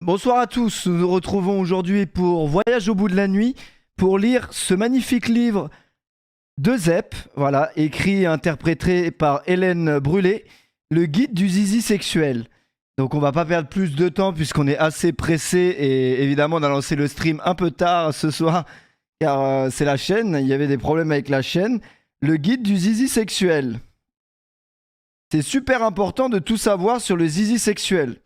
Bonsoir à tous, nous nous retrouvons aujourd'hui pour Voyage au bout de la nuit, pour lire ce magnifique livre de Zep, voilà, écrit et interprété par Hélène Brûlé, le guide du zizi sexuel. Donc on va pas perdre plus de temps puisqu'on est assez pressé et évidemment on a lancé le stream un peu tard ce soir car c'est la chaîne, il y avait des problèmes avec la chaîne. Le guide du zizi sexuel. C'est super important de tout savoir sur le zizi sexuel.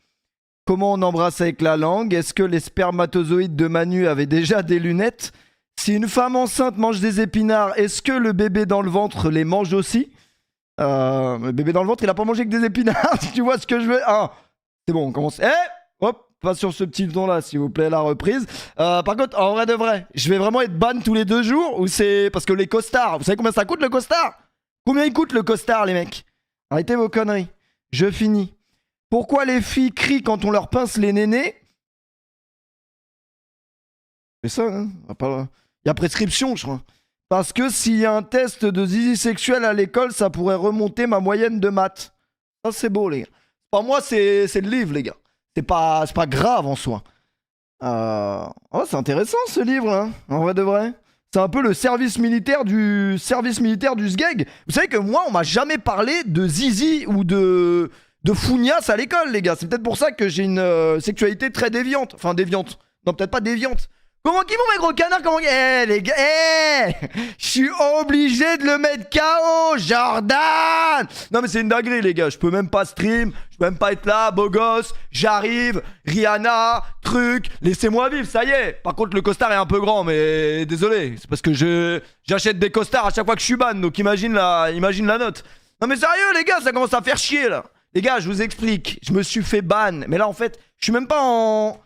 Comment on embrasse avec la langue? Est-ce que les spermatozoïdes de Manu avaient déjà des lunettes? Si une femme enceinte mange des épinards, est-ce que le bébé dans le ventre les mange aussi? Le bébé dans le ventre, il a pas mangé que des épinards, si tu vois ce que je veux. Ah, c'est bon, on commence. Hop, pas sur ce petit ton-là, s'il vous plaît, la reprise. Par contre, en vrai de vrai, je vais vraiment être ban tous les 2 jours ou c'est parce que les costards, vous savez combien ça coûte le costard? Combien il coûte le costard, les mecs? Arrêtez vos conneries. Je finis. Pourquoi les filles crient quand on leur pince les nénés? C'est ça, hein? Il y a prescription, je crois. Parce que s'il y a un test de zizi sexuel à l'école, ça pourrait remonter ma moyenne de maths. Ça, c'est beau, les gars. Pas moi, c'est le livre, les gars. C'est pas grave en soi. Oh, c'est intéressant, ce livre, hein, en vrai de vrai. C'est un peu le service militaire du sgeg. Vous savez que moi, on m'a jamais parlé de zizi ou de fougnasse à l'école, les gars. C'est peut-être pour ça que j'ai une sexualité très déviante. Enfin, déviante. Non, peut-être pas déviante. Comment qu'ils vont, mes gros canards? Comment... les gars, je suis obligé de le mettre KO, Jordan. Non, mais c'est une dinguerie, les gars. Je peux même pas stream. Je peux même pas être là, beau gosse. J'arrive, Rihanna, truc. Laissez-moi vivre, ça y est. Par contre, le costard est un peu grand, mais désolé. C'est parce que j'achète des costards à chaque fois que je suis ban. Donc imagine la note. Non, mais sérieux, les gars, ça commence à faire chier, là. Les gars, je vous explique. Je me suis fait ban. Mais là, en fait, je suis même pas en...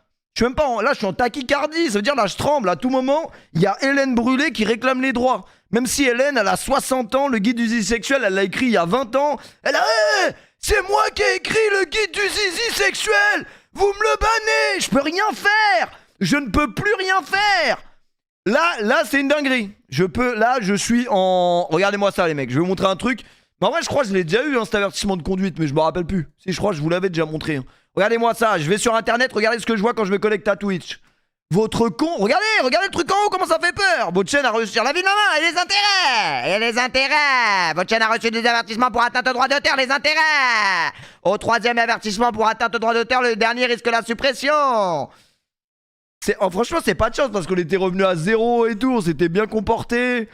Là, je suis en tachycardie. Ça veut dire, là, je tremble. À tout moment, il y a Hélène Brûlé qui réclame les droits. Même si Hélène, elle a 60 ans, le guide du zizi sexuel, elle l'a écrit il y a 20 ans. Elle a... c'est moi qui ai écrit le guide du zizi sexuel. Vous me le bannez. Je peux rien faire. Je ne peux plus rien faire. Là, c'est une dinguerie. Là, je suis en... Regardez-moi ça, les mecs. Je vais vous montrer un truc. Mais en vrai, je crois que je l'ai déjà eu, hein, cet avertissement de conduite, mais je me rappelle plus. Si, je crois que je vous l'avais déjà montré. Hein. Regardez-moi ça, je vais sur internet, regardez ce que je vois quand je me connecte à Twitch. Votre con, regardez le truc en haut, comment ça fait peur. Votre chaîne a reçu la vie de maman, et les intérêts. Votre chaîne a reçu des avertissements pour atteinte au droit d'auteur, les intérêts. Au 3e avertissement pour atteinte au droit d'auteur, le dernier risque la suppression. Franchement, c'est pas de chance, parce qu'on était revenu à 0 et tout, on s'était bien comporté.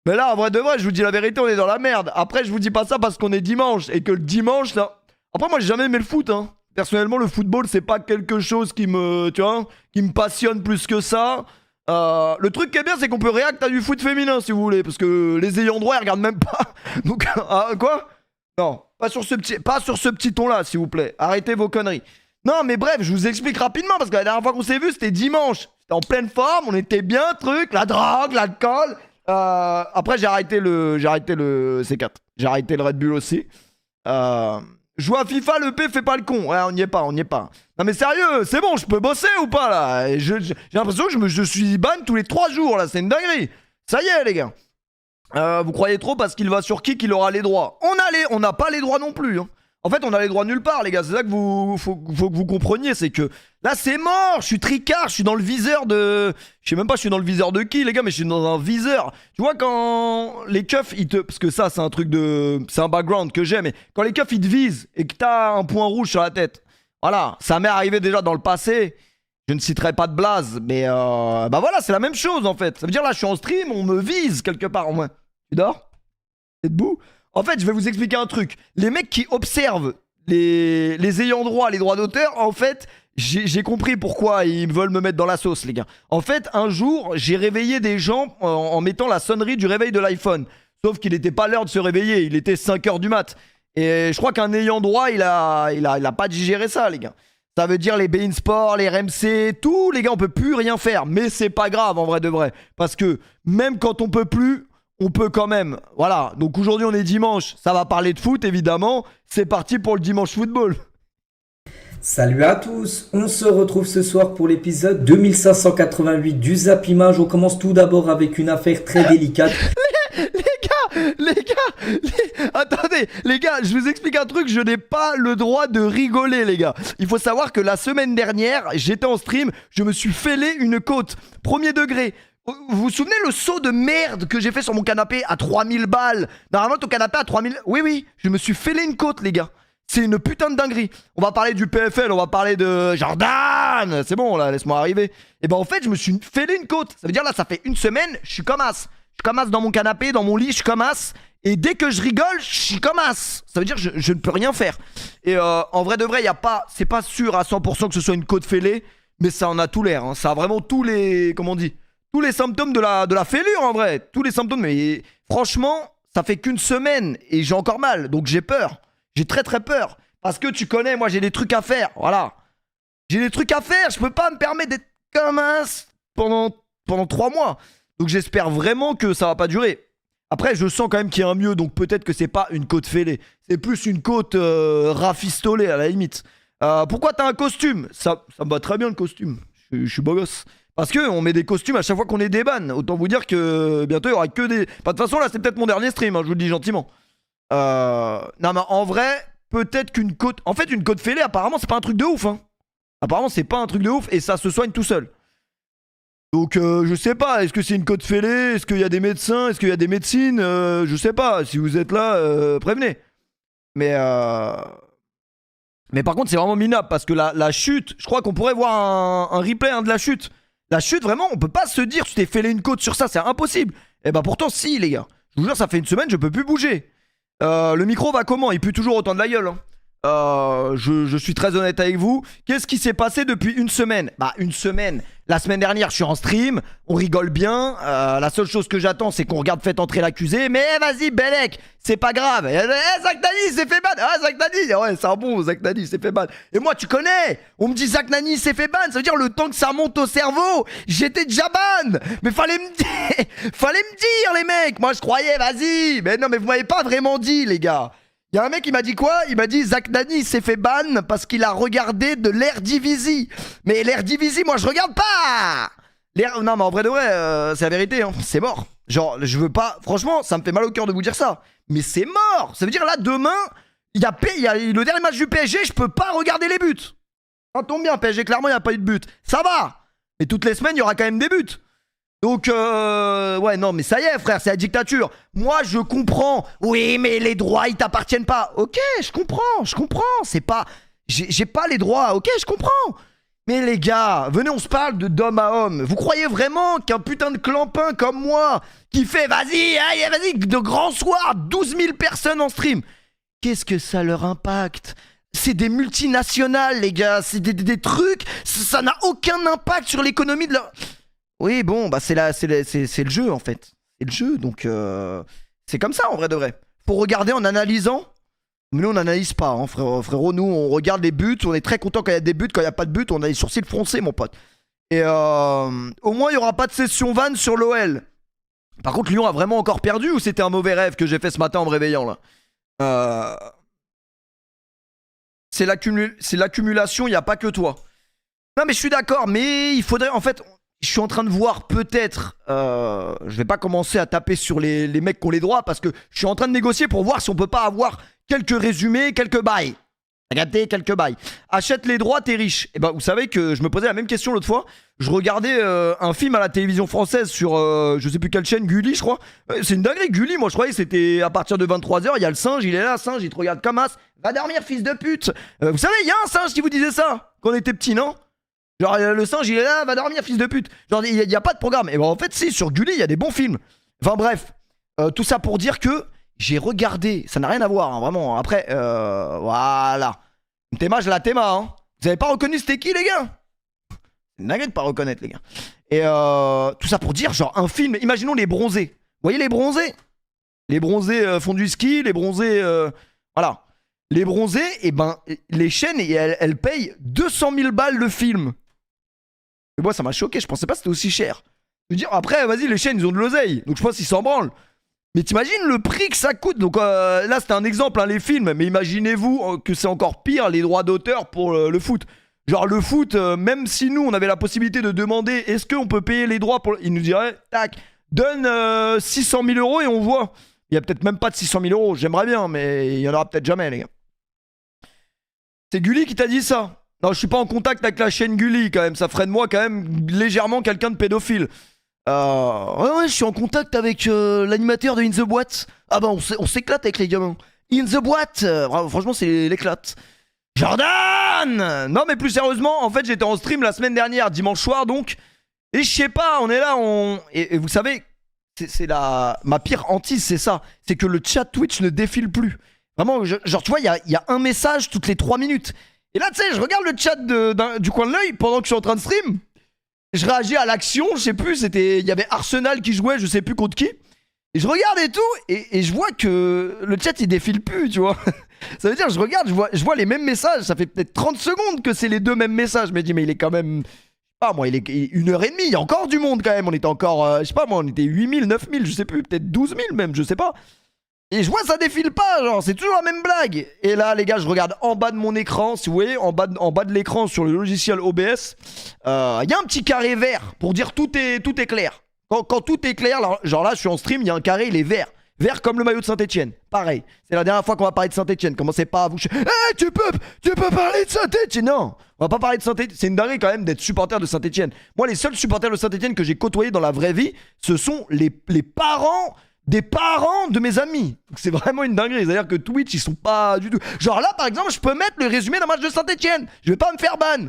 Mais là, en vrai de vrai, je vous dis la vérité, on est dans la merde. Après, je vous dis pas ça parce qu'on est dimanche, et que le dimanche, là... Après, moi, j'ai jamais aimé le foot, hein. Personnellement, le football, c'est pas quelque chose qui me passionne plus que ça. Le truc qui est bien, c'est qu'on peut réact à du foot féminin, si vous voulez, parce que les ayants droit, ils regardent même pas. Donc, quoi? Non, pas sur ce petit ton-là, s'il vous plaît. Arrêtez vos conneries. Non, mais bref, je vous explique rapidement, parce que la dernière fois qu'on s'est vu, c'était dimanche. C'était en pleine forme, on était bien, la drogue, l'alcool. Après, j'ai arrêté le C4. J'ai arrêté le Red Bull aussi. Jouer à FIFA, le P fait pas le con. Ouais, on n'y est pas. Non mais sérieux, c'est bon, je peux bosser ou pas là? J'ai l'impression que je suis ban tous les 3 jours là, c'est une dinguerie. Ça y est les gars. Vous croyez trop parce qu'il va sur Kik, il aura les droits. On n'a pas les droits non plus. Hein. En fait, on a les droits nulle part les gars. C'est ça que faut que vous compreniez, c'est que là c'est mort. Je suis tricard, je suis dans le viseur de... Je sais même pas je suis dans le viseur de qui les gars, mais je suis dans un viseur. Tu vois quand les keufs ils te... Parce que ça c'est un truc de... C'est un background que j'aime. Mais quand les keufs ils te visent et que t'as un point rouge sur la tête. Voilà, ça m'est arrivé déjà dans le passé. Je ne citerai pas de blase, mais bah voilà, c'est la même chose en fait. Ça veut dire là je suis en stream, on me vise quelque part au moins. Tu dors? T'es debout? En fait, je vais vous expliquer un truc. Les mecs qui observent les ayants droit, les droits d'auteur, en fait, j'ai compris pourquoi ils veulent me mettre dans la sauce, les gars. En fait, un jour, j'ai réveillé des gens en mettant la sonnerie du réveil de l'iPhone. Sauf qu'il n'était pas l'heure de se réveiller, il était 5h du mat. Et je crois qu'un ayant droit, il a pas digéré ça, les gars. Ça veut dire les Bein Sport, les RMC, tout, les gars, on peut plus rien faire. Mais c'est pas grave, en vrai de vrai. Parce que même quand on peut plus... On peut quand même, voilà. Donc aujourd'hui on est dimanche, ça va parler de foot évidemment. C'est parti pour le dimanche football. Salut à tous, on se retrouve ce soir pour l'épisode 2588 du Zap Image. On commence tout d'abord avec une affaire très délicate. Les gars, Les gars, attendez, les gars, je vous explique un truc, je n'ai pas le droit de rigoler, les gars. Il faut savoir que la semaine dernière, j'étais en stream, je me suis fêlé une côte, premier degré. Vous vous souvenez le saut de merde que j'ai fait sur mon canapé à 3000 balles? Normalement, ton canapé à 3000... Oui, je me suis fêlé une côte, les gars. C'est une putain de dinguerie. On va parler du PFL, on va parler de Jordan. C'est bon, là, laisse-moi arriver. Et ben, en fait, je me suis fêlé une côte. Ça veut dire, là, ça fait une semaine, je suis comme as. Je suis comme as dans mon canapé, dans mon lit, je suis comme as. Et dès que je rigole, je suis comme as. Ça veut dire que je ne peux rien faire. Et en vrai de vrai, y a pas, c'est pas sûr à 100% que ce soit une côte fêlée. Mais ça en a tout l'air. Hein. Ça a vraiment tous les... Comment on dit? Tous les symptômes de la fêlure, en vrai. Tous les symptômes. Mais franchement, ça fait qu'une semaine. Et j'ai encore mal. Donc j'ai peur. J'ai très très peur. Parce que tu connais, moi j'ai des trucs à faire. Voilà. J'ai des trucs à faire. Je peux pas me permettre d'être comme as pendant 3 mois. Donc j'espère vraiment que ça va pas durer. Après, je sens quand même qu'il y a un mieux. Donc peut-être que c'est pas une côte fêlée. C'est plus une côte rafistolée à la limite. Pourquoi t'as un costume? Ça me va très bien le costume. Je suis beau gosse. Parce qu'on met des costumes à chaque fois qu'on est des bannes. Autant vous dire que bientôt il y aura que des... Enfin, de toute façon là c'est peut-être mon dernier stream, hein, je vous le dis gentiment. Non mais en vrai, peut-être qu'une côte... En fait une côte fêlée apparemment c'est pas un truc de ouf. Hein. Apparemment c'est pas un truc de ouf et ça se soigne tout seul. Donc je sais pas, est-ce que c'est une côte fêlée? Est-ce qu'il y a des médecins? Est-ce qu'il y a des médecines? Je sais pas, si vous êtes là, prévenez. Mais par contre c'est vraiment minable parce que la chute, je crois qu'on pourrait voir un replay de la chute. La chute, vraiment, on peut pas se dire tu t'es fêlé une côte sur ça, c'est impossible. Et bah pourtant, si, les gars. Je vous jure, ça fait une semaine, je peux plus bouger. Le micro va comment? Il pue toujours autant de la gueule. Hein. Je suis très honnête avec vous. Qu'est-ce qui s'est passé depuis une semaine? Bah, une semaine. La semaine dernière, je suis en stream. On rigole bien. La seule chose que j'attends, c'est qu'on regarde Faites entrer l'accusé. Mais vas-y, Belek, c'est pas grave. Zach Nani s'est fait ban. Ah, Zach Nani. Ouais, c'est un bon, Zach Nani s'est fait ban. Et moi, tu connais. On me dit Zach Nani s'est fait ban. Ça veut dire le temps que ça monte au cerveau, j'étais déjà ban. Mais fallait me dire. Fallait me dire, les mecs. Moi, je croyais, vas-y. Mais non, mais vous m'avez pas vraiment dit, les gars. Il y a un mec qui m'a dit quoi? Il m'a dit Zach Nani s'est fait ban parce qu'il a regardé de l'Eredivisie. Mais l'Eredivisie, moi je regarde pas. Non mais en vrai de vrai, c'est la vérité, hein. C'est mort. Genre, je veux pas... Franchement, ça me fait mal au cœur de vous dire ça. Mais c'est mort. Ça veut dire là, demain, il y a le dernier match du PSG, je peux pas regarder les buts. Ça tombe bien, PSG, clairement, il n'y a pas eu de but. Ça va. Mais toutes les semaines, il y aura quand même des buts. Donc, ouais, non, mais ça y est, frère, c'est la dictature. Moi, je comprends. Oui, mais les droits, ils t'appartiennent pas. Ok, je comprends. C'est pas... J'ai pas les droits, ok, je comprends. Mais les gars, venez, on se parle de d'homme à homme. Vous croyez vraiment qu'un putain de clampin comme moi, qui fait, vas-y, de grand soir, 12 000 personnes en stream, qu'est-ce que ça leur impacte? C'est des multinationales, les gars. C'est des trucs, ça n'a aucun impact sur l'économie de leur... Oui, bon, bah c'est le jeu en fait. C'est le jeu, donc c'est comme ça en vrai de vrai. Faut regarder en analysant. Mais nous on n'analyse pas, hein, frérot. Nous on regarde les buts, on est très content quand il y a des buts, quand il n'y a pas de buts, on a les sourcils froncés, mon pote. Et au moins il n'y aura pas de session van sur l'OL. Par contre, Lyon a vraiment encore perdu ou c'était un mauvais rêve que j'ai fait ce matin en me réveillant là? C'est l'accumulation, il n'y a pas que toi. Non mais je suis d'accord, mais il faudrait en fait... Je suis en train de voir peut-être, je vais pas commencer à taper sur les mecs qui ont les droits parce que je suis en train de négocier pour voir si on peut pas avoir quelques résumés, quelques bails. Regardez, quelques bails. Achète les droits, t'es riche. Et bah vous savez que je me posais la même question l'autre fois. Je regardais un film à la télévision française sur je sais plus quelle chaîne, Gulli je crois. C'est une dinguerie Gulli, moi je croyais que c'était à partir de 23h, il y a le singe, il est là, singe, il te regarde comme as. Va dormir fils de pute. Vous savez, il y a un singe qui vous disait ça quand on était petit, non? Genre le singe il est là, va dormir fils de pute. Genre il n'y a pas de programme. Et ben en fait si, sur Gulli il y a des bons films. Enfin bref, tout ça pour dire que j'ai regardé, ça n'a rien à voir hein, vraiment. Après, voilà. Théma, je la Théma hein. Vous avez pas reconnu c'était qui les gars? C'est une dinguerie de pas reconnaître les gars. Et tout ça pour dire genre un film, imaginons les bronzés. Vous voyez les bronzés? Les bronzés font du ski, les bronzés... voilà. Les bronzés, et ben les chaînes elles payent 200 000 balles le film. Et moi ça m'a choqué, je pensais pas que c'était aussi cher. Je veux dire, après vas-y les chaînes ils ont de l'oseille, donc je pense qu'ils s'en branlent. Mais t'imagines le prix que ça coûte. Donc là c'était un exemple hein, les films, mais imaginez-vous que c'est encore pire les droits d'auteur pour le foot. Genre le foot, même si nous on avait la possibilité de demander est-ce qu'on peut payer les droits pour... Ils nous diraient, tac, donne 600 000 € et on voit. Il y a peut-être même pas de 600 000 euros. J'aimerais bien, mais il y en aura peut-être jamais, les gars. C'est Gulli qui t'a dit ça? Non, je suis pas en contact avec la chaîne Gulli quand même. Ça ferait de moi quand même légèrement quelqu'un de pédophile. Ouais, je suis en contact avec l'animateur de In The Boîte. Ah bah, on s'éclate avec les gamins. In The Boîte, franchement, c'est l'éclate. Jordan! Non, mais plus sérieusement, en fait, j'étais en stream la semaine dernière, dimanche soir donc. Et je sais pas, on est là, Et vous savez, c'est ma pire hantise, c'est ça. C'est que le chat Twitch ne défile plus. Vraiment, genre, tu vois, il y a un message toutes les 3 minutes. Et là, tu sais, je regarde le chat du coin de l'œil pendant que je suis en train de stream. Je réagis à l'action, je sais plus, il y avait Arsenal qui jouait, je sais plus contre qui. Et je regarde et tout, et je vois que le chat il défile plus, tu vois. Ça veut dire, je regarde, je vois les mêmes messages, ça fait peut-être 30 secondes que c'est les deux mêmes messages. Je me dis, mais il est quand même. Je sais pas, moi, il est 1h30, il y a encore du monde quand même. On était encore, je sais pas, moi, on était 8000, 9000, je sais plus, peut-être 12000 même, je sais pas. Et je vois, ça défile pas, genre, c'est toujours la même blague. Et là, les gars, je regarde en bas de mon écran, si vous voyez, en bas de l'écran sur le logiciel OBS, il y a un petit carré vert pour dire tout est clair. Quand tout est clair, genre là, je suis en stream, il y a un carré, il est vert. Vert comme le maillot de Saint-Etienne. Pareil. C'est la dernière fois qu'on va parler de Saint-Etienne. Commencez pas à vous... Hey, tu peux parler de Saint-Etienne. Non, on va pas parler de Saint-Etienne. C'est une dinguerie quand même d'être supporter de Saint-Etienne. Moi, les seuls supporters de Saint-Etienne que j'ai côtoyés dans la vraie vie, ce sont les parents des parents de mes amis. C'est vraiment une dinguerie. C'est-à-dire que Twitch, ils sont pas du tout... Genre là, par exemple, je peux mettre le résumé d'un match de Saint-Etienne. Je vais pas me faire ban.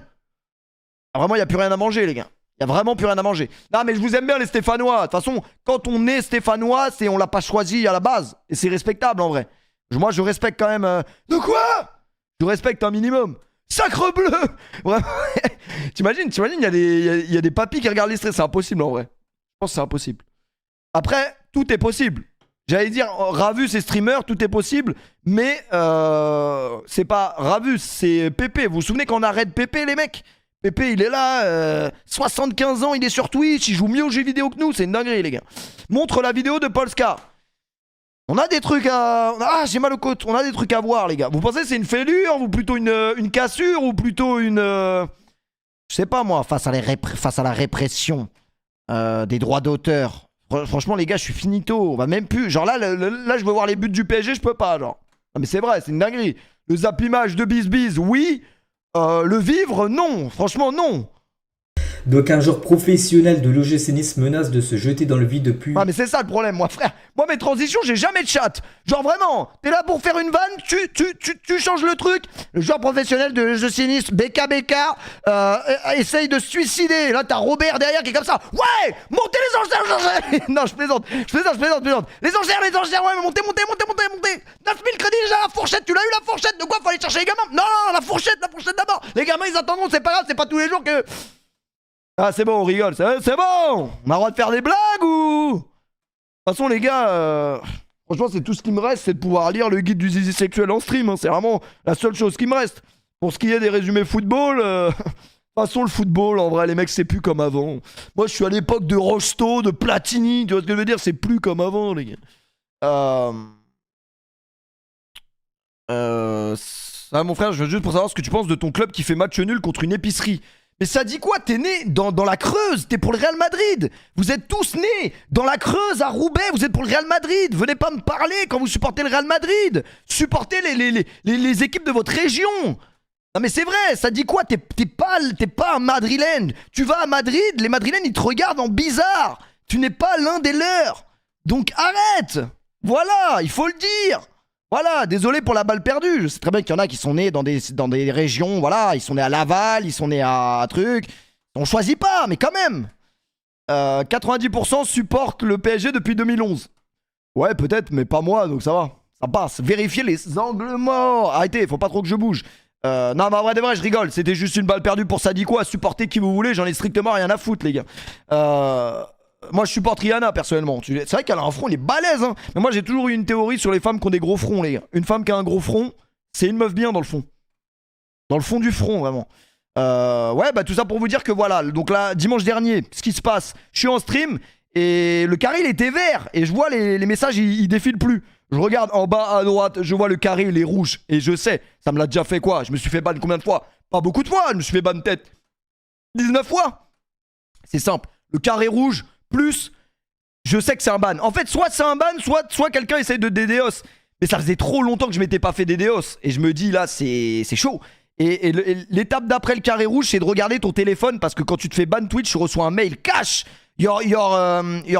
Ah, vraiment, il y a plus rien à manger, les gars. Il y a vraiment plus rien à manger. Non, mais je vous aime bien, les Stéphanois. De toute façon, quand on est Stéphanois, on l'a pas choisi à la base. Et c'est respectable, en vrai. Moi, je respecte quand même... De quoi? Je respecte un minimum. Sacre bleu. Vraiment. T'imagines, il y a des papis qui regardent les stress. C'est impossible, en vrai. Je pense que c'est impossible. Après, tout est possible. J'allais dire, Ravus et streamer, tout est possible. Mais c'est pas Ravus, c'est Pépé. Vous vous souvenez qu'on arrête Pépé, les mecs? Pépé, il est là, 75 ans, il est sur Twitch, il joue mieux aux jeux vidéo que nous, c'est une dinguerie, les gars. Montre la vidéo de Polska. On a des trucs à... Ah, j'ai mal aux côtes. On a des trucs à voir, les gars. Vous pensez que c'est une fêlure ou plutôt une cassure ou plutôt une... Je sais pas, moi, face à la répression des droits d'auteur. Franchement, les gars, je suis finito. On va même plus... Genre là, là, je veux voir les buts du PSG, je peux pas, genre. Non, mais c'est vrai, c'est une dinguerie. Le zappimage de Biz, oui. Le vivre, non. Franchement, non. Donc un joueur professionnel de l'OGC Nice menace de se jeter dans le vide depuis... Ah mais c'est ça le problème, moi frère. Moi mes transitions, j'ai jamais de chat. Genre vraiment, t'es là pour faire une vanne, tu changes le truc. Le joueur professionnel de l'OGC Nice, BKBK, essaye de se suicider. Là t'as Robert derrière qui est comme ça. Ouais, montez les enchères. Non, je plaisante. Les enchères, ouais, mais montez. 9000 crédits déjà, la fourchette, tu l'as eu la fourchette. De quoi faut aller chercher les gamins? Non, la fourchette d'abord. Les gamins ils attendront, c'est pas grave, c'est pas tous les jours que... Ah c'est bon, on rigole, c'est bon. On a le droit de faire des blagues ou... De toute façon les gars, franchement c'est tout ce qui me reste, c'est de pouvoir lire le guide du zizi sexuel en stream, hein. C'est vraiment la seule chose qui me reste. Pour ce qui est des résumés football, de toute façon le football en vrai les mecs c'est plus comme avant. Moi je suis à l'époque de Rocheteau, de Platini, tu vois ce que je veux dire, c'est plus comme avant les gars. Mon frère, je veux juste pour savoir ce que tu penses de ton club qui fait match nul contre une épicerie. Mais ça dit quoi? T'es né dans la Creuse, t'es pour le Real Madrid. Vous êtes tous nés dans la Creuse à Roubaix, vous êtes pour le Real Madrid. Venez pas me parler quand vous supportez le Real Madrid. Supportez les équipes de votre région. Non mais c'est vrai, ça dit quoi? T'es pas un madrilène. Tu vas à Madrid, les madrilènes ils te regardent en bizarre. Tu n'es pas l'un des leurs. Donc arrête. Voilà, il faut le dire. Voilà, désolé pour la balle perdue. Je sais très bien qu'il y en a qui sont nés dans des régions, voilà, ils sont nés à Laval, ils sont nés à truc. On choisit pas, mais quand même. 90% supportent le PSG depuis 2011. Ouais, peut-être, mais pas moi, donc ça va. Ça passe. Vérifiez les angles morts. Arrêtez, faut pas trop que je bouge. Non, mais en vrai de vrai, je rigole. C'était juste une balle perdue pour ça dit quoi. Supportez qui vous voulez, j'en ai strictement rien à foutre, les gars. Moi je supporte Rihanna personnellement. C'est vrai qu'elle a un front, il est balèze hein. Mais moi j'ai toujours eu une théorie sur les femmes qui ont des gros fronts les gars. Une femme qui a un gros front, c'est une meuf bien dans le fond. Dans le fond du front vraiment. Ouais bah tout ça pour vous dire que voilà. Donc là dimanche dernier, ce qui se passe, je suis en stream et le carré il était vert. Et je vois les messages ils défilent plus. Je regarde en bas à droite, je vois le carré il est rouge. Et je sais, ça me l'a déjà fait quoi. Je me suis fait ban combien de fois? Pas beaucoup de fois, je me suis fait ban peut-être 19 fois. C'est simple, le carré rouge plus je sais que c'est un ban. En fait, soit c'est un ban, soit quelqu'un essaie de DDoS. Mais ça faisait trop longtemps que je m'étais pas fait DDoS. Et je me dis, là, c'est chaud. Et l'étape d'après le carré rouge, c'est de regarder ton téléphone. Parce que quand tu te fais ban Twitch, tu reçois un mail cash. Your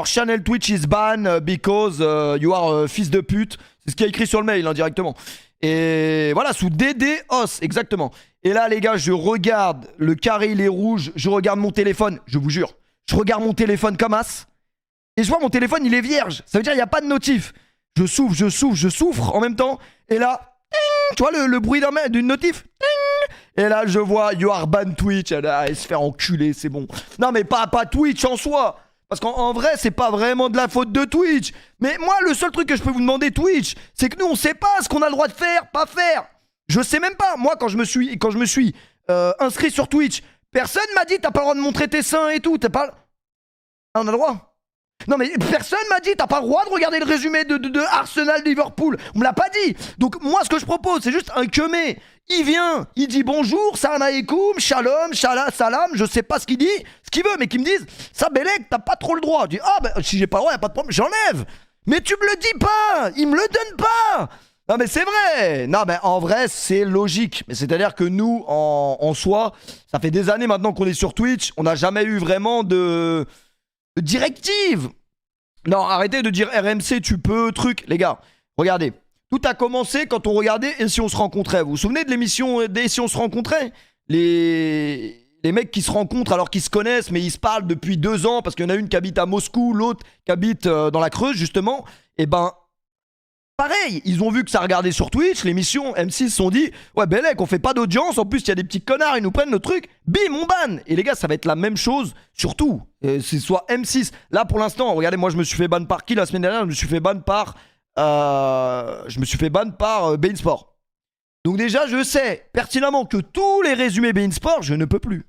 channel Twitch is ban because you are fils de pute. C'est ce qu'il y a écrit sur le mail, indirectement. Et voilà, sous DDoS, exactement. Et là, les gars, je regarde, le carré, il est rouge. Je regarde mon téléphone, je vous jure. Je regarde mon téléphone comme as. Et je vois mon téléphone, il est vierge. Ça veut dire qu'il n'y a pas de notif. Je souffre en même temps. Et là, ting, tu vois le bruit d'une notif, ting. Et là, je vois You are ban Twitch. Elle se faire enculer, c'est bon. Non, mais pas Twitch en soi. Parce qu'en vrai, c'est pas vraiment de la faute de Twitch. Mais moi, le seul truc que je peux vous demander, Twitch, c'est que nous, on sait pas ce qu'on a le droit de faire, pas faire. Je sais même pas. Moi, quand je me suis inscrit sur Twitch, personne m'a dit t'as pas le droit de montrer tes seins et tout. T'as pas. Ah, on a le droit. Non mais personne m'a dit t'as pas le droit de regarder le résumé de Arsenal Liverpool. On me l'a pas dit. Donc moi ce que je propose c'est juste un kemé. Il vient, il dit bonjour, salam alaikum, shalom, salam, je sais pas ce qu'il dit, ce qu'il veut, mais qu'il me dise ça Bellec t'as pas trop le droit. Je dis ah ben si j'ai pas le droit y a pas de problème, j'enlève. Mais tu me le dis pas, il me le donne pas. Non mais c'est vrai. Non mais en vrai c'est logique. Mais c'est-à-dire que nous en soi, ça fait des années maintenant qu'on est sur Twitch, on n'a jamais eu vraiment de directive. Non, arrêtez de dire RMC, tu peux, truc. Les gars, regardez. Tout a commencé quand on regardait Et si on se rencontrait. Vous vous souvenez de l'émission Et si on se rencontrait? Les mecs qui se rencontrent alors qu'ils se connaissent, mais ils se parlent depuis 2 ans parce qu'il y en a une qui habite à Moscou, l'autre qui habite dans la Creuse, justement. Et ben, pareil, ils ont vu que ça regardait sur Twitch, l'émission, M6 se sont dit ouais Bellec, on fait pas d'audience, en plus il y a des petits connards, ils nous prennent notre truc, bim, on ban. Et les gars, ça va être la même chose, surtout, c'est soit M6. Là pour l'instant, regardez, moi je me suis fait ban par qui la semaine dernière? Je me suis fait ban par Bein Sport. Donc déjà, je sais pertinemment que tous les résumés Bein Sport, je ne peux plus.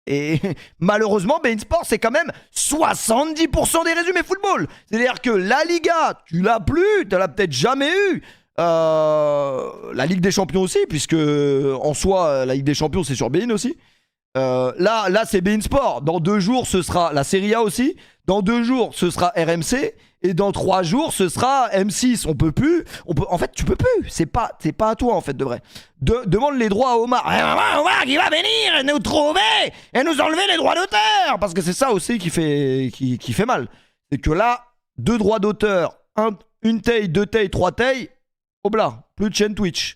Et malheureusement, Bein Sport, c'est quand même 70% des résumés football. C'est-à-dire que la Liga, tu l'as plus, tu l'as peut-être jamais eu. La Ligue des Champions aussi, puisque en soi, la Ligue des Champions, c'est sur Bein aussi. Là, c'est Bein Sport. Dans 2 jours, ce sera la Serie A aussi. Dans 2 jours, ce sera RMC. Et dans 3 jours, ce sera M6. On peut plus. En fait, tu peux plus. C'est pas à toi, en fait, de vrai. Demande les droits à Omar. Omar qui va venir nous trouver et nous enlever les droits d'auteur. Parce que c'est ça aussi qui fait mal. C'est que là, 2 droits d'auteur, une taille, 2 tailles, 3 tailles, obla, plus de chaîne Twitch.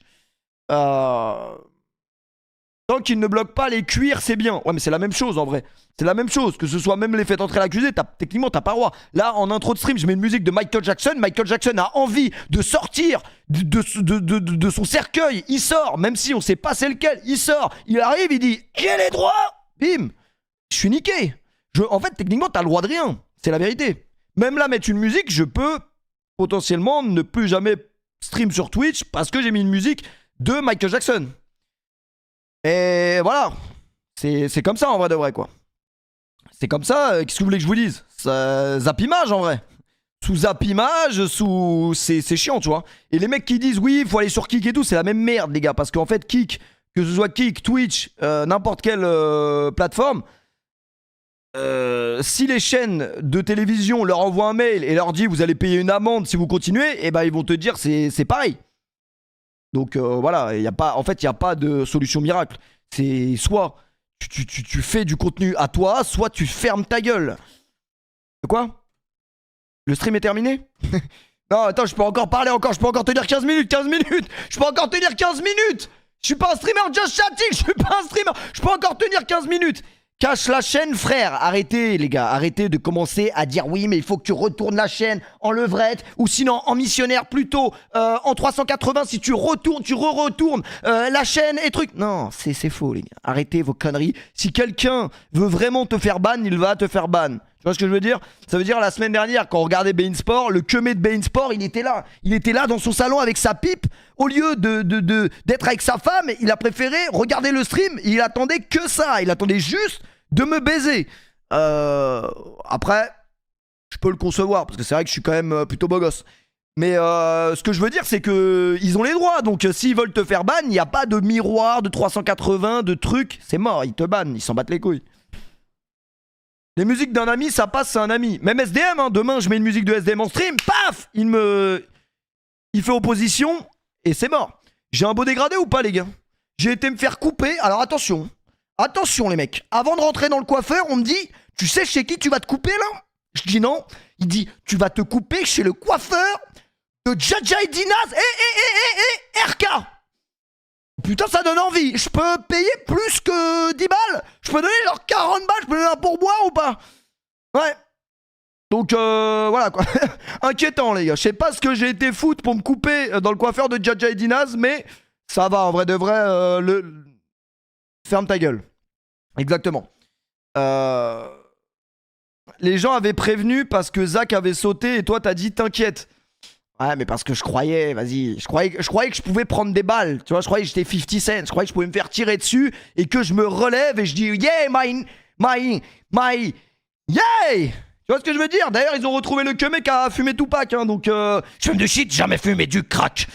Tant qu'il ne bloque pas les cuirs, c'est bien. Ouais, mais c'est la même chose en vrai. C'est la même chose. Que ce soit même les faits entrer l'accusé, techniquement, t'as pas le droit. Là, en intro de stream, je mets une musique de Michael Jackson. Michael Jackson a envie de sortir de son cercueil. Il sort, même si on sait pas c'est lequel. Il sort, il arrive, il dit j'ai les droits. Bim. Je suis niqué. En fait, techniquement, t'as le droit de rien. C'est la vérité. Même là, mettre une musique, je peux potentiellement ne plus jamais stream sur Twitch parce que j'ai mis une musique de Michael Jackson. Et voilà, c'est comme ça en vrai de vrai quoi. C'est comme ça, qu'est-ce que vous voulez que je vous dise? Zappimage en vrai. Sous zappimage, c'est chiant tu vois. Et les mecs qui disent oui, il faut aller sur Kick et tout, c'est la même merde les gars. Parce qu'en fait Kick, que ce soit Kick, Twitch, n'importe quelle plateforme, si les chaînes de télévision leur envoient un mail et leur dit vous allez payer une amende si vous continuez, et ben ils vont te dire c'est pareil. Donc voilà, en fait, il n'y a pas de solution miracle. C'est soit tu fais du contenu à toi, soit tu fermes ta gueule. Quoi? Le stream est terminé? Non, attends, je peux encore parler, je peux encore tenir 15 minutes. Je peux encore tenir 15 minutes. Je suis pas un streamer just chatting, je suis pas un streamer. Je peux encore tenir 15 minutes. Cache la chaîne, frère. Arrêtez, les gars. Arrêtez de commencer à dire oui, mais il faut que tu retournes la chaîne en levrette ou sinon en missionnaire plutôt en 380. Si tu retournes, tu re-retournes la chaîne et trucs. Non, c'est faux, les gars. Arrêtez vos conneries. Si quelqu'un veut vraiment te faire ban, il va te faire ban. Tu vois ce que je veux dire? Ça veut dire la semaine dernière, quand on regardait Bein Sport, le kemé de Bein Sport, il était là. Il était là dans son salon avec sa pipe. Au lieu d'être avec sa femme, il a préféré regarder le stream. Il attendait que ça. Il attendait juste de me baiser. Après, je peux le concevoir, parce que c'est vrai que je suis quand même plutôt beau gosse. Mais ce que je veux dire, c'est que ils ont les droits. Donc s'ils veulent te faire ban, il n'y a pas de miroir, de 380, de trucs. C'est mort, ils te bannent, ils s'en battent les couilles. Les musiques d'un ami, ça passe, c'est un ami. Même SDM, hein, demain je mets une musique de SDM en stream, paf, il fait opposition et c'est mort. J'ai un beau dégradé ou pas, les gars? J'ai été me faire couper. Alors attention, attention les mecs. Avant de rentrer dans le coiffeur, on me dit, tu sais chez qui tu vas te couper là? Je dis non. Il dit, tu vas te couper chez le coiffeur de Jaja et Dinaz et RK. Putain, ça donne envie. Je peux payer plus que 10 balles. Je peux donner genre 40 balles. Je peux donner un pourboire ou pas? Ouais. Donc voilà quoi. Inquiétant les gars. Je sais pas ce que j'ai été foutre pour me couper dans le coiffeur de Jaja et Dinaz, mais ça va en vrai de vrai. Ferme ta gueule. Exactement. Les gens avaient prévenu parce que Zach avait sauté et toi t'as dit t'inquiète. Ouais, mais parce que je croyais, vas-y, je croyais que je pouvais prendre des balles, tu vois, je croyais que j'étais 50 Cent, je croyais que je pouvais me faire tirer dessus et que je me relève et je dis yeah, my, yeah! Tu vois ce que je veux dire? D'ailleurs, ils ont retrouvé le que mec a fumé Tupac, hein, donc je fume du shit, jamais fumé du crack.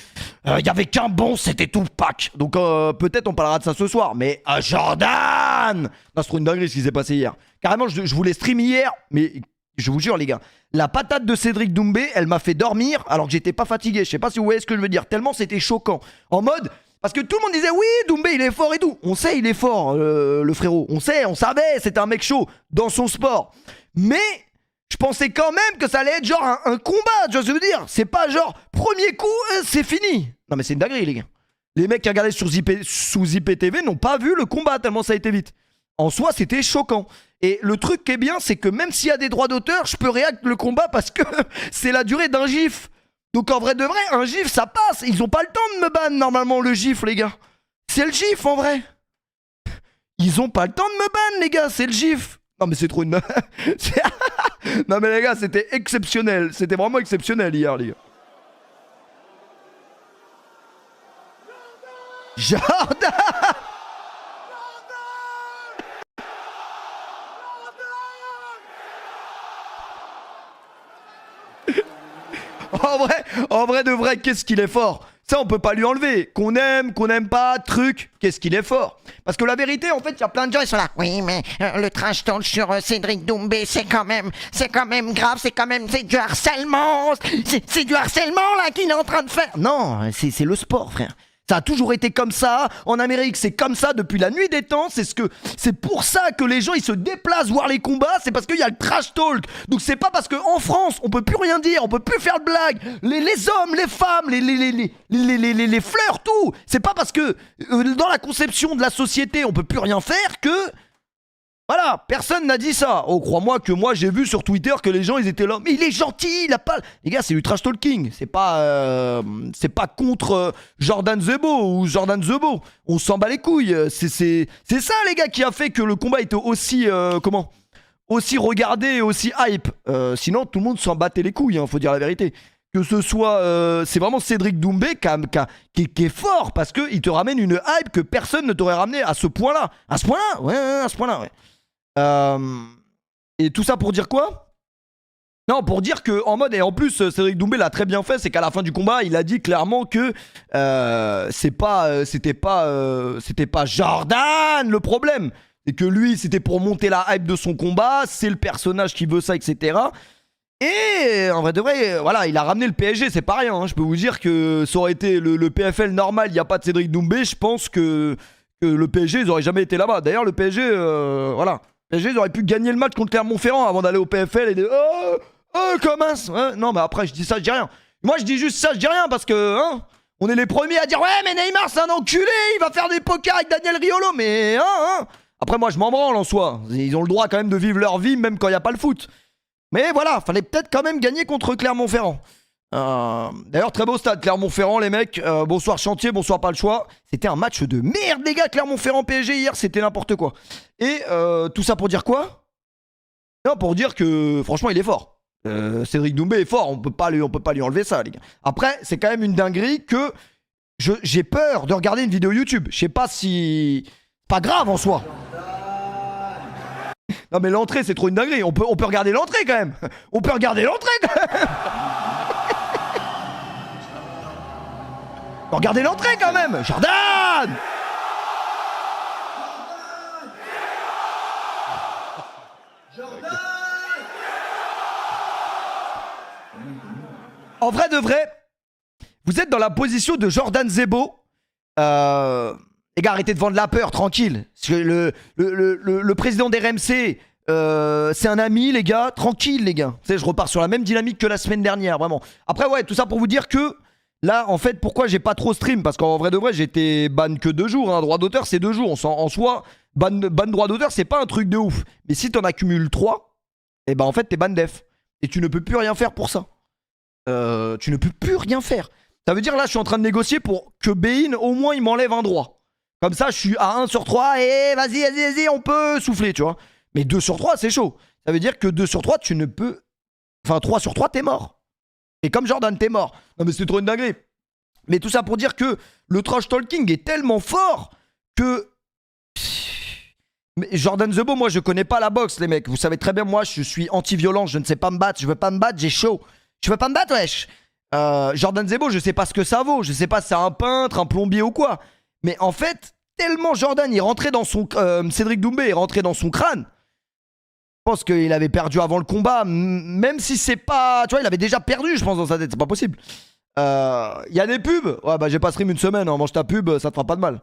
Y avait qu'un bon, c'était Tupac. Donc peut-être on parlera de ça ce soir, mais Jordan! Non, c'est trop une dinguerie ce qui s'est passé hier. Carrément, je voulais stream hier, mais je vous jure les gars, la patate de Cédric Doumbé, elle m'a fait dormir alors que j'étais pas fatigué. Je sais pas si vous voyez ce que je veux dire, tellement c'était choquant. En mode, parce que tout le monde disait oui, Doumbé il est fort et tout. On sait il est fort, le frérot. On savait, c'était un mec chaud dans son sport. Mais je pensais quand même que ça allait être genre un combat, tu vois ce que je veux dire? C'est pas genre, premier coup, c'est fini. Non mais c'est une dinguerie les gars. Les mecs qui regardaient sous IPTV n'ont pas vu le combat tellement ça a été vite. En soi, c'était choquant. Et le truc qui est bien, c'est que même s'il y a des droits d'auteur, je peux réacter le combat parce que c'est la durée d'un gif. Donc en vrai de vrai, un gif, ça passe. Ils ont pas le temps de me ban normalement le gif, les gars. C'est le gif en vrai. Ils ont pas le temps de me ban, les gars, c'est le gif. Non mais c'est trop une... Non mais les gars, c'était exceptionnel. C'était vraiment exceptionnel hier, les gars. Jordan! En vrai de vrai, qu'est-ce qu'il est fort. Ça, on peut pas lui enlever. Qu'on aime pas, truc, qu'est-ce qu'il est fort. Parce que la vérité, en fait, il y a plein de gens, ils sont là. Oui, mais le trash talk sur Cédric Doumbé, c'est quand même grave, c'est du harcèlement. C'est du harcèlement, là, qu'il est en train de faire. Non, c'est le sport, frère. Ça a toujours été comme ça. En Amérique, c'est comme ça depuis la nuit des temps. C'est pour ça que les gens ils se déplacent voir les combats. C'est parce qu'il y a le trash talk. Donc c'est pas parce qu'en France on peut plus rien dire, on peut plus faire de blagues. Les hommes, les femmes, les fleurs, tout. C'est pas parce que dans la conception de la société on peut plus rien faire que voilà, personne n'a dit ça. Oh, crois-moi que moi j'ai vu sur Twitter que les gens ils étaient là. Mais il est gentil, il a pas. Les gars, c'est du trash talking. C'est pas contre Jordan Zebo ou Jordan Zebo. On s'en bat les couilles. C'est ça, les gars, qui a fait que le combat était aussi aussi regardé et aussi hype. Sinon, tout le monde s'en battait les couilles. Hein, faut dire la vérité. Que ce soit, c'est vraiment Cédric Doumbé qui est fort parce que il te ramène une hype que personne ne t'aurait ramené à ce point-là. À ce point-là, ouais, à ce point-là, ouais. Et tout ça pour dire quoi? Non, pour dire que en mode, et en plus Cédric Doumbé l'a très bien fait, c'est qu'à la fin du combat il a dit clairement que c'était pas Jordan le problème, c'est que lui c'était pour monter la hype de son combat, c'est le personnage qui veut ça, etc. Et en vrai de vrai, voilà, il a ramené le PSG, c'est pas rien, hein. Je peux vous dire que ça aurait été le PFL normal, il n'y a pas de Cédric Doumbé, je pense que le PSG ils auraient jamais été là-bas. D'ailleurs le PSG, voilà, PSG ils auraient pu gagner le match contre Clermont-Ferrand avant d'aller au PFL et de comment ça, non mais après je dis ça, je dis rien. Moi je dis juste ça, je dis rien parce que hein, on est les premiers à dire ouais mais Neymar c'est un enculé, il va faire des pokers avec Daniel Riolo, mais après moi je m'en branle en soi. Ils ont le droit quand même de vivre leur vie même quand il n'y a pas le foot. Mais voilà, fallait peut-être quand même gagner contre Clermont-Ferrand. D'ailleurs, très beau stade, Clermont-Ferrand, les mecs. Bonsoir Chantier, bonsoir Pas le Choix. C'était un match de merde, les gars. Clermont-Ferrand PSG hier, c'était n'importe quoi. Et tout ça pour dire quoi? Non, pour dire que franchement, il est fort. Cédric Doumbé est fort, on peut pas lui enlever ça, les gars. Après, c'est quand même une dinguerie que j'ai peur de regarder une vidéo YouTube. Je sais pas si... Pas grave en soi. Non mais l'entrée c'est trop une dinguerie, on peut regarder l'entrée quand même. On peut regarder l'entrée quand même. Regardez l'entrée quand même. Jordan. Jordan. En vrai de vrai, vous êtes dans la position de Jordan Zebo. Les gars, arrêtez de vendre la peur, tranquille. Parce que le président des RMC, c'est un ami, les gars. Tranquille, les gars. Tu sais, je repars sur la même dynamique que la semaine dernière, vraiment. Après, ouais, tout ça pour vous dire que là, en fait, pourquoi j'ai pas trop stream? Parce qu'en vrai de vrai, j'ai été ban que 2 jours. Hein. Droit d'auteur, c'est 2 jours. En soi, ban droit d'auteur, c'est pas un truc de ouf. Mais si t'en accumules 3, et ben en fait, t'es ban def. Et tu ne peux plus rien faire pour ça. Tu ne peux plus rien faire. Ça veut dire là, je suis en train de négocier pour que Bein, au moins, il m'enlève un droit. Comme ça, je suis à 1 sur 3 et vas-y, on peut souffler, tu vois. Mais 2 sur 3, c'est chaud. Ça veut dire que 2 sur 3, tu ne peux... Enfin, 3 sur 3, t'es mort. Et comme Jordan, t'es mort. Non, mais c'est trop une dinguerie. Mais tout ça pour dire que le trash talking est tellement fort que... Mais Jordan The Beau, moi, je connais pas la boxe, les mecs. Vous savez très bien, moi, je suis anti-violence. Je ne sais pas me battre. Je veux pas me battre, j'ai chaud. Je veux pas me battre, wesh. Jordan Zebo, je sais pas ce que ça vaut. Je sais pas si c'est un peintre, un plombier ou quoi. Mais en fait, tellement Jordan est rentré dans son... Cédric Doumbé est rentré dans son crâne. Je pense qu'il avait perdu avant le combat. Même si c'est pas... Tu vois, il avait déjà perdu, je pense, dans sa tête. C'est pas possible. Il y a des pubs. Ouais, bah j'ai pas stream une semaine. Hein. Mange ta pub, ça te fera pas de mal.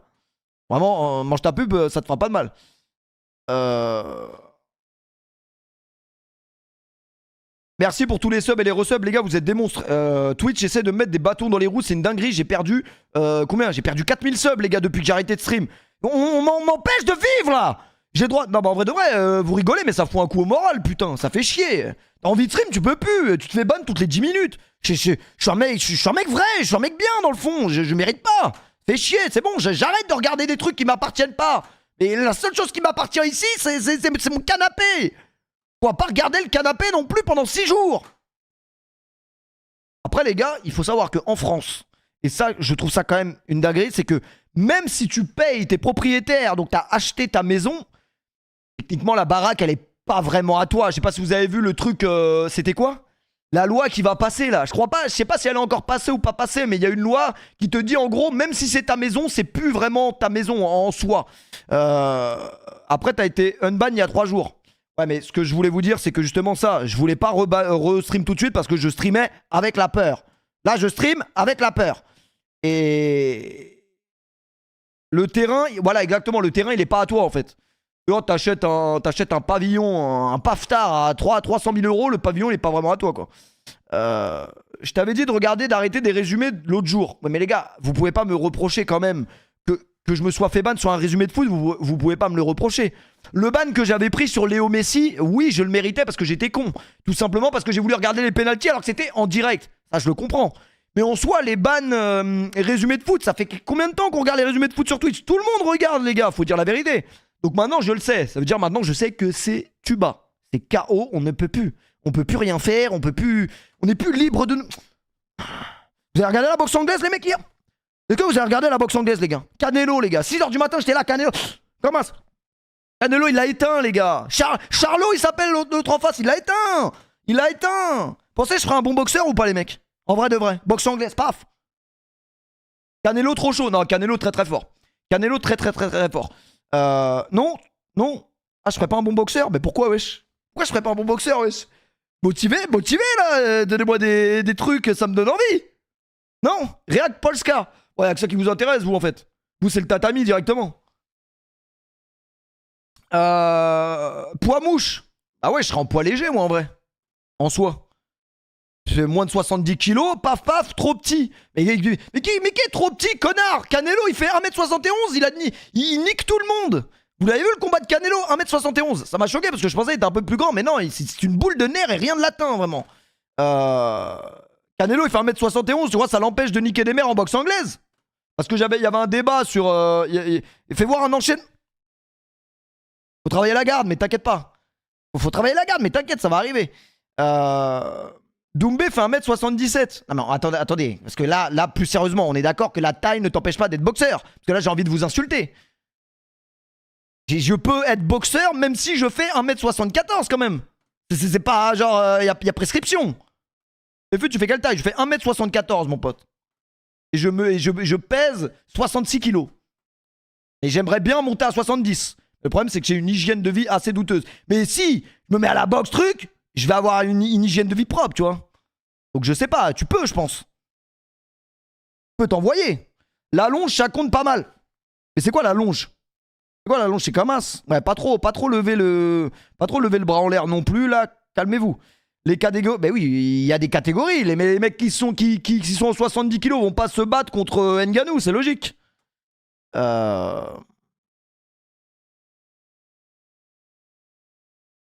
Vraiment, mange ta pub, ça te fera pas de mal. Merci pour tous les subs et les resubs, les gars, vous êtes des monstres. Twitch essaie de me mettre des bâtons dans les roues, c'est une dinguerie. J'ai perdu combien? J'ai perdu 4000 subs, les gars, depuis que j'ai arrêté de stream. On m'empêche de vivre là. J'ai droit. Non, bah en vrai de vrai, vous rigolez, mais ça fout un coup au moral, putain, ça fait chier. T'as envie de stream, tu peux plus. Tu te fais ban toutes les 10 minutes. Je suis un mec vrai, je suis un mec bien dans le fond. Je mérite pas. Fais chier, c'est bon, j'arrête de regarder des trucs qui m'appartiennent pas. Et la seule chose qui m'appartient ici, c'est mon canapé. On va pas regarder le canapé non plus pendant 6 jours. Après, les gars, il faut savoir qu'en France, et ça, je trouve ça quand même une dinguerie, c'est que même si tu payes tes propriétaires, donc t'as acheté ta maison, techniquement, la baraque, elle est pas vraiment à toi. Je sais pas si vous avez vu le truc, c'était quoi? La loi qui va passer là, je crois pas, je sais pas si elle est encore passée ou pas passée, mais il y a une loi qui te dit en gros, même si c'est ta maison, c'est plus vraiment ta maison en soi. Après, t'as été unban il y a 3 jours. Ouais, mais ce que je voulais vous dire, c'est que justement ça, je voulais pas re-stream tout de suite parce que je streamais avec la peur. Là, je stream avec la peur. Et le terrain, voilà, exactement, le terrain, il est pas à toi en fait. T'achètes un pavillon, un paftard à 300 000 euros, le pavillon, il est pas vraiment à toi, quoi. Je t'avais dit d'arrêter des résumés l'autre jour. Ouais, mais les gars, vous pouvez pas me reprocher quand même que je me sois fait ban sur un résumé de foot, vous pouvez pas me le reprocher. Le ban que j'avais pris sur Léo Messi, oui, je le méritais parce que j'étais con. Tout simplement parce que j'ai voulu regarder les pénaltys alors que c'était en direct. Ça, je le comprends. Mais en soi, les bans résumés de foot, ça fait combien de temps qu'on regarde les résumés de foot sur Twitch? Tout le monde regarde, les gars, faut dire la vérité. Donc maintenant, je le sais. Ça veut dire maintenant, je sais que c'est tuba. C'est KO, on ne peut plus. On peut plus rien faire, on peut plus... On n'est plus libre de... Vous avez regardé la boxe anglaise, les mecs, hier? Est-ce que vous avez regardé la boxe anglaise, les gars? Canelo, les gars. 6h du matin, j'étais là, Canelo. Comment ça? Canelo, il l'a éteint, les gars. Charlot, il s'appelle l'autre en face. Il l'a éteint. Il l'a éteint. Pensez, je ferais un bon boxeur ou pas, les mecs? En vrai de vrai. Boxe anglaise, paf. Canelo, trop chaud. Non, Canelo, très très fort. Canelo, très très très très fort. Non. Ah, je ferais pas un bon boxeur? Mais pourquoi, wesh? Pourquoi je ferais pas un bon boxeur, wesh? Motivé là. Donnez-moi des trucs, ça me donne envie. Non, React Polska. Ouais, y'a que ça qui vous intéresse, vous, en fait. Vous, c'est le tatami directement. Poids mouche. Ah ouais, je serais en poids léger, moi, en vrai. En soi. J'ai moins de 70 kilos, paf, trop petit. Mais qui est trop petit, connard? Canelo, il fait 1m71, il nique tout le monde. Vous l'avez vu, le combat de Canelo, 1m71? Ça m'a choqué, parce que je pensais qu'il était un peu plus grand, mais non, c'est une boule de nerfs et rien de latin, vraiment. Canelo, il fait 1m71, tu vois, ça l'empêche de niquer des mères en boxe anglaise. Parce que il y avait un débat sur... il fait voir un enchaînement. Faut travailler la garde, mais t'inquiète pas. Faut travailler la garde, mais t'inquiète, ça va arriver. Doumbé fait 1m77. Non, attendez. Parce que là, plus sérieusement, on est d'accord que la taille ne t'empêche pas d'être boxeur. Parce que là, j'ai envie de vous insulter. Je peux être boxeur même si je fais 1m74 quand même. C'est pas genre... y a prescription. Tu fais quelle taille? Je fais 1m74, mon pote. Et je pèse 66 kilos. Et j'aimerais bien monter à 70. Le problème, c'est que j'ai une hygiène de vie assez douteuse. Mais si je me mets à la boxe truc, je vais avoir une hygiène de vie propre, tu vois. Donc je sais pas, tu peux, je pense. Tu peux t'envoyer. La longe, ça compte pas mal. Mais c'est quoi la longe? C'est quoi la longe? C'est comme as. Ouais, pas trop lever le bras en l'air non plus, là. Calmez-vous. Les catégories. Ben oui, il y a des catégories. Les mecs qui sont en 70 kilos vont pas se battre contre Ngannou, c'est logique.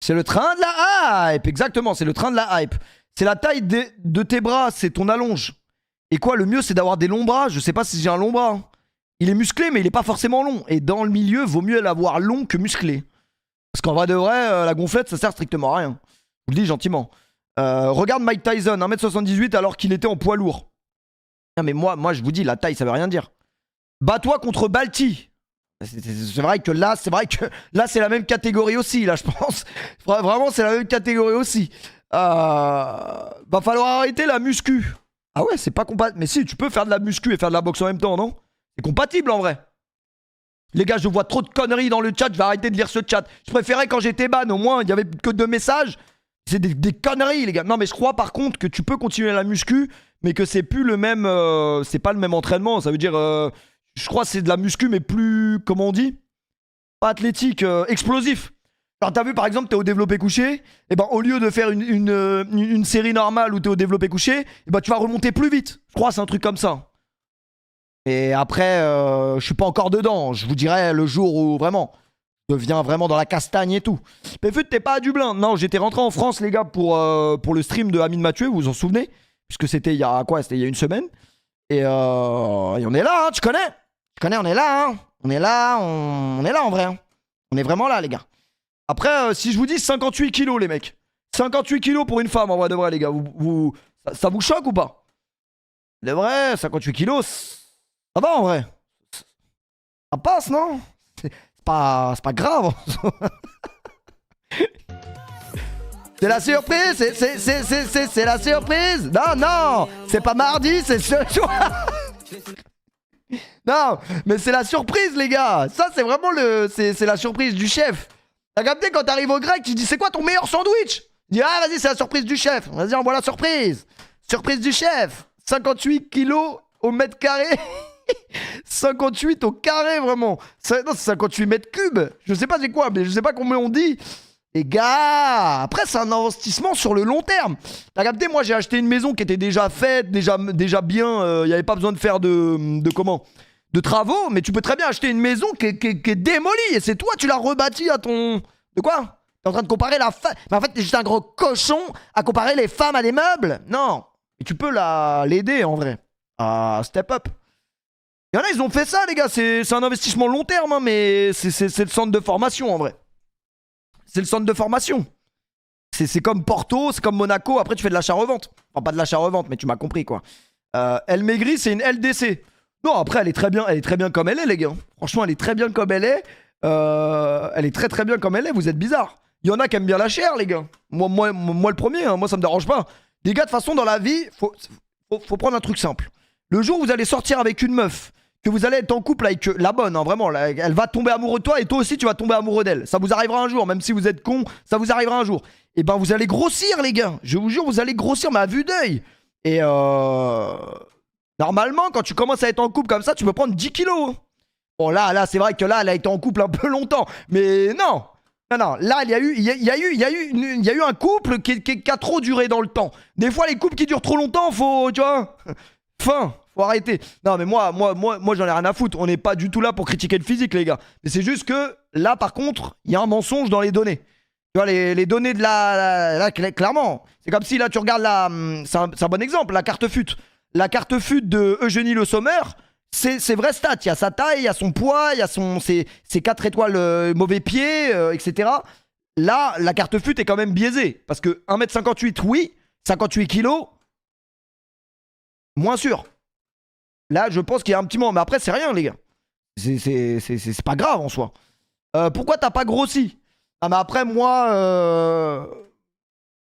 C'est le train de la hype, exactement, c'est le train de la hype. C'est la taille de tes bras, c'est ton allonge. Et quoi, le mieux, c'est d'avoir des longs bras. Je sais pas si j'ai un long bras. Hein. Il est musclé, mais il est pas forcément long. Et dans le milieu, vaut mieux l'avoir long que musclé. Parce qu'en vrai de vrai, la gonflette, ça sert strictement à rien. Je vous le dis gentiment. Regarde Mike Tyson, 1m78 alors qu'il était en poids lourd. Non mais moi je vous dis, la taille, ça veut rien dire. Bats-toi contre Balti. C'est vrai que là, c'est la même catégorie aussi, là, je pense. Vraiment, c'est la même catégorie aussi. Va falloir arrêter la muscu. Ah ouais, c'est pas compatible. Mais si, tu peux faire de la muscu et faire de la boxe en même temps, non? C'est compatible en vrai. Les gars, je vois trop de conneries dans le chat, je vais arrêter de lire ce chat. Je préférais quand j'étais ban, au moins, il y avait que 2 messages. C'est des conneries, les gars. Non, mais je crois par contre que tu peux continuer la muscu, mais que c'est plus le même. C'est pas le même entraînement. Ça veut dire. Je crois que c'est de la muscu, mais plus. Comment on dit? Pas athlétique, explosif. Alors, t'as vu par exemple, t'es au développé couché, et ben au lieu de faire une série normale où t'es au développé couché, et ben tu vas remonter plus vite. Je crois que c'est un truc comme ça. Et après, je suis pas encore dedans. Je vous dirai le jour où vraiment, je deviens vraiment dans la castagne et tout. Mais fut, t'es pas à Dublin. Non, j'étais rentré en France, les gars, pour le stream de Amine Mathieu, vous vous en souvenez? Puisque c'était il y a quoi? C'était il y a une semaine. Et on est là, hein, tu connais? Tu connais, on est là, hein. On est là en vrai. Hein. On est vraiment là, les gars. Après, si je vous dis 58 kilos, les mecs. 58 kilos pour une femme, en vrai de vrai, les gars. Ça vous choque ou pas? De vrai, 58 kilos, ça va en vrai. Ça passe, non? C'est pas grave. C'est la surprise, c'est la surprise. Non, c'est pas mardi, c'est ce soir. Non, mais c'est la surprise, les gars. Ça, c'est vraiment c'est la surprise du chef. T'as capté quand t'arrives au grec, tu dis c'est quoi ton meilleur sandwich? Tu dis ah vas-y, c'est la surprise du chef. Vas-y, envoie la surprise. Surprise du chef. 58 kilos au mètre carré. 58 au carré, vraiment. Non, c'est 58 mètres cubes. Je sais pas c'est quoi, mais je sais pas combien on dit. Les gars, après c'est un investissement sur le long terme. T'as capté, moi j'ai acheté une maison qui était déjà faite, déjà bien, il n'y avait pas besoin de faire de travaux, mais tu peux très bien acheter une maison qui est démolie et c'est toi, tu l'as rebâtie à ton... De quoi? T'es en train de comparer la femme... Mais en fait t'es juste un gros cochon à comparer les femmes à des meubles? Non. Et tu peux l'aider en vrai à step up. Il y en a, ils ont fait ça les gars, c'est un investissement long terme, hein, mais c'est le centre de formation en vrai. C'est le centre de formation. C'est comme Porto, c'est comme Monaco. Après, tu fais de l'achat-revente. Enfin, pas de l'achat-revente, mais tu m'as compris, quoi. Elle maigrit, c'est une LDC. Non, après, elle est très bien comme elle est, les gars. Franchement, elle est très bien comme elle est. Elle est très bien comme elle est. Vous êtes bizarres. Il y en a qui aiment bien la chair, les gars. Moi le premier, hein. Moi, ça me dérange pas. Les gars, de toute façon, dans la vie, faut prendre un truc simple. Le jour où vous allez sortir avec une meuf, que vous allez être en couple avec la bonne, hein, vraiment, elle va tomber amoureuse de toi et toi aussi tu vas tomber amoureux d'elle. Ça vous arrivera un jour, même si vous êtes con, ça vous arrivera un jour. Et ben vous allez grossir les gars, je vous jure vous allez grossir mais à vue d'œil. Et normalement quand tu commences à être en couple comme ça tu peux prendre 10 kilos. Bon là c'est vrai que là elle a été en couple un peu longtemps, mais non, là il y a eu un couple qui a trop duré dans le temps. Des fois les couples qui durent trop longtemps, faut, tu vois, faut arrêter. Non mais moi j'en ai rien à foutre. On n'est pas du tout là pour critiquer le physique les gars. Mais c'est juste que là par contre, il y a un mensonge dans les données. Tu vois les données de là clairement. C'est comme si là tu regardes c'est un bon exemple, la carte FUT. La carte FUT de Eugénie Le Sommer, c'est vrai stat. Il y a sa taille, il y a son poids, il y a ses 4 étoiles mauvais pied, etc. Là, la carte FUT est quand même biaisée. Parce que 1m58, oui, 58 kilos, moins sûr. Là, je pense qu'il y a un petit moment. Mais après, c'est rien, les gars. C'est pas grave en soi. Pourquoi t'as pas grossi? Ah, mais après, moi.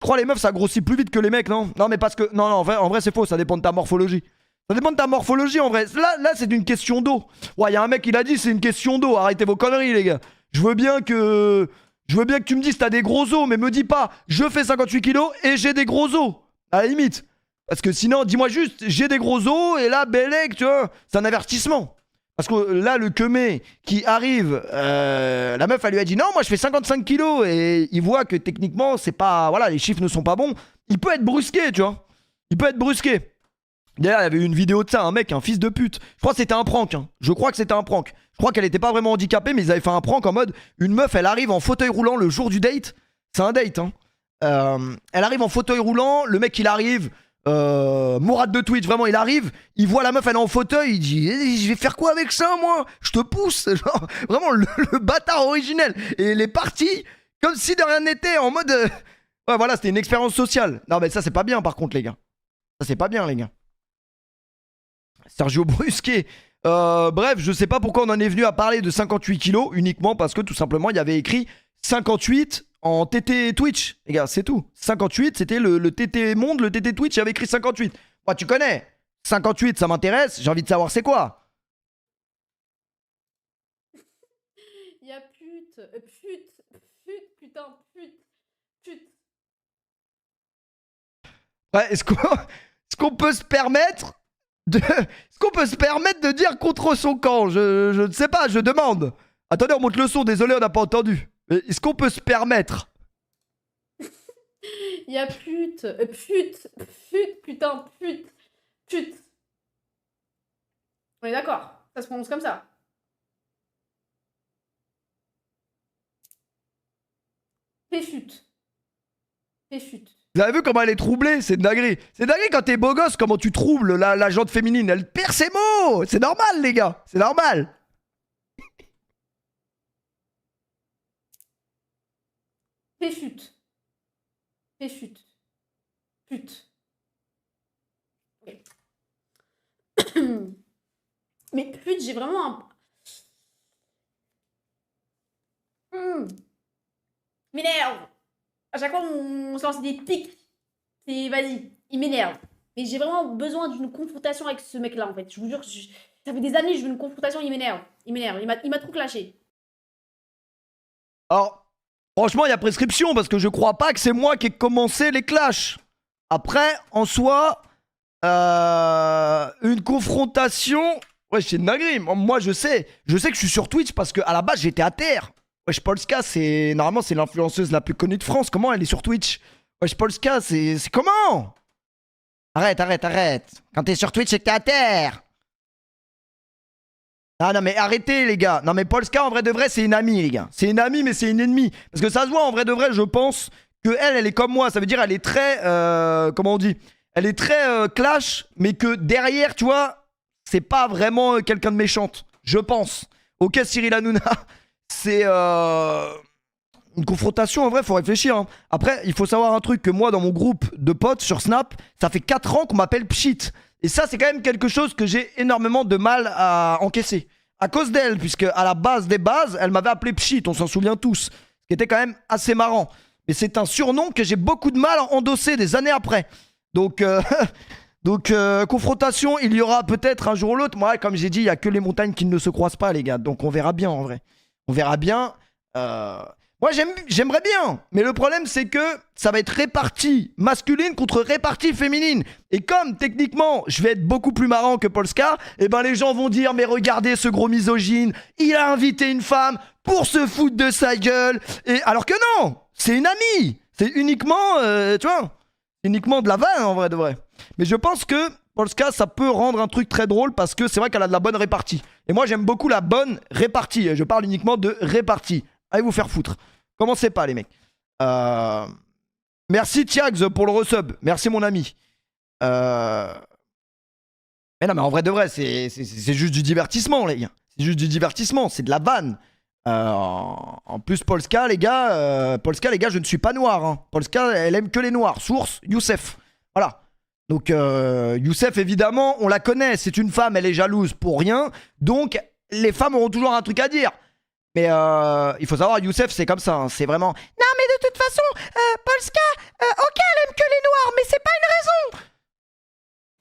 Je crois les meufs, ça grossit plus vite que les mecs, non? Non, mais parce que. Non, en vrai, c'est faux. Ça dépend de ta morphologie. Ça dépend de ta morphologie, en vrai. Là c'est une question d'eau. Ouais, il y a un mec qui l'a dit, c'est une question d'eau. Arrêtez vos conneries, les gars. Je veux bien que tu me dises t'as des gros os, mais me dis pas, je fais 58 kilos et j'ai des gros os. À la limite. Parce que sinon, dis-moi juste, j'ai des gros os et là, Bellec, tu vois, c'est un avertissement. Parce que là, le Kemé qui arrive, la meuf, elle lui a dit non, moi je fais 55 kilos et il voit que techniquement, c'est pas. Voilà, les chiffres ne sont pas bons. Il peut être brusqué, tu vois. Il peut être brusqué. D'ailleurs, il y avait eu une vidéo de ça, un mec, un fils de pute. Je crois que c'était un prank. Hein. Je crois que c'était un prank. Je crois qu'elle était pas vraiment handicapée, mais ils avaient fait un prank en mode une meuf, elle arrive en fauteuil roulant le jour du date. C'est un date, hein. Elle arrive en fauteuil roulant, le mec il arrive. Mourad de Twitch, vraiment, il arrive, il voit la meuf, elle est en fauteuil, il dit je vais faire quoi avec ça, moi? Je te pousse, genre, vraiment le bâtard originel. Et il est parti comme si de rien n'était, en mode. Ouais, voilà, c'était une expérience sociale. Non, mais ça, c'est pas bien, par contre, les gars. Ça, c'est pas bien, les gars. Sergio Brusquet. Bref, je sais pas pourquoi on en est venu à parler de 58 kilos, uniquement parce que tout simplement, il y avait écrit 58 en TT Twitch, les gars, c'est tout. 58, c'était le TT Monde, le TT Twitch, il avait écrit 58. Moi, tu connais. 58, ça m'intéresse, j'ai envie de savoir c'est quoi. Il y a pute, putain, pute. Ouais, est-ce qu'on peut se permettre de dire contre son camp? Je ne sais pas, je demande. Attendez, on monte le son, désolé, on n'a pas entendu. Mais est-ce qu'on peut se permettre? Il y a pute, putain, pute. On est d'accord, ça se prononce comme ça. Péchute. Vous avez vu comment elle est troublée? C'est dinguerie. C'est dinguerie quand t'es beau gosse, comment tu troubles la jante féminine. Elle perd ses mots. C'est normal, les gars. C'est normal. Péchute. Pute. Mais pute, j'ai vraiment un... M'énerve. À chaque fois, on se lance des pics. C'est vas-y, il m'énerve. Mais j'ai vraiment besoin d'une confrontation avec ce mec-là, en fait. Je vous jure, ça fait des années que je veux une confrontation, il m'énerve. Il m'a trop clashé. Alors, franchement, il y a prescription parce que je crois pas que c'est moi qui ai commencé les clashs. Après, en soi, une confrontation... Ouais, c'est une dinguerie. Moi, je sais que je suis sur Twitch parce qu'à la base, j'étais à terre. Wesh, Polska, normalement, c'est l'influenceuse la plus connue de France. Comment elle est sur Twitch? Wesh, Polska, c'est comment? Arrête. Quand t'es sur Twitch, c'est que t'es à terre. Ah non, mais arrêtez, les gars. Non, mais Polska, en vrai de vrai, c'est une amie, les gars. C'est une amie, mais c'est une ennemie. Parce que ça se voit, en vrai de vrai, je pense que elle est comme moi. Ça veut dire, elle est très... comment on dit? Elle est très clash, mais que derrière, tu vois, c'est pas vraiment quelqu'un de méchante. Je pense. Ok, Cyril Hanouna. C'est une confrontation, en vrai, faut réfléchir. Hein. Après, il faut savoir un truc, que moi, dans mon groupe de potes sur Snap, ça fait 4 ans qu'on m'appelle Pchit. Et ça, c'est quand même quelque chose que j'ai énormément de mal à encaisser. À cause d'elle, puisque à la base des bases, elle m'avait appelé Pchit, on s'en souvient tous. Ce qui était quand même assez marrant. Mais c'est un surnom que j'ai beaucoup de mal à endosser des années après. Donc, confrontation, il y aura peut-être un jour ou l'autre. Moi, comme j'ai dit, il n'y a que les montagnes qui ne se croisent pas, les gars. Donc on verra bien, en vrai. On verra bien. Moi, j'aimerais bien. Mais le problème, c'est que ça va être répartie masculine contre répartie féminine. Et comme, techniquement, je vais être beaucoup plus marrant que Polska, eh ben les gens vont dire, mais regardez ce gros misogyne, il a invité une femme pour se foutre de sa gueule. Et alors que non, c'est une amie. C'est uniquement, tu vois, uniquement de la vanne, en vrai de vrai. Mais je pense que Polska, ça peut rendre un truc très drôle parce que c'est vrai qu'elle a de la bonne répartie. Et moi, j'aime beaucoup la bonne répartie. Je parle uniquement de répartie. Allez vous faire foutre. Commencez pas, les mecs. Merci, Tiags, pour le resub. Merci, mon ami. Mais non, mais en vrai de vrai, c'est juste du divertissement, les gars. C'est juste du divertissement. C'est de la vanne. En plus, Polska, les gars, je ne suis pas noir. Hein. Polska, elle aime que les noirs. Source, Youssef. Voilà. Donc, Youssef, évidemment, on la connaît. C'est une femme, elle est jalouse pour rien. Donc, les femmes auront toujours un truc à dire. Mais il faut savoir, Youssef, c'est comme ça. Hein. C'est vraiment... Non, mais de toute façon, Polska, ok, elle aime que les noirs, mais c'est pas une raison.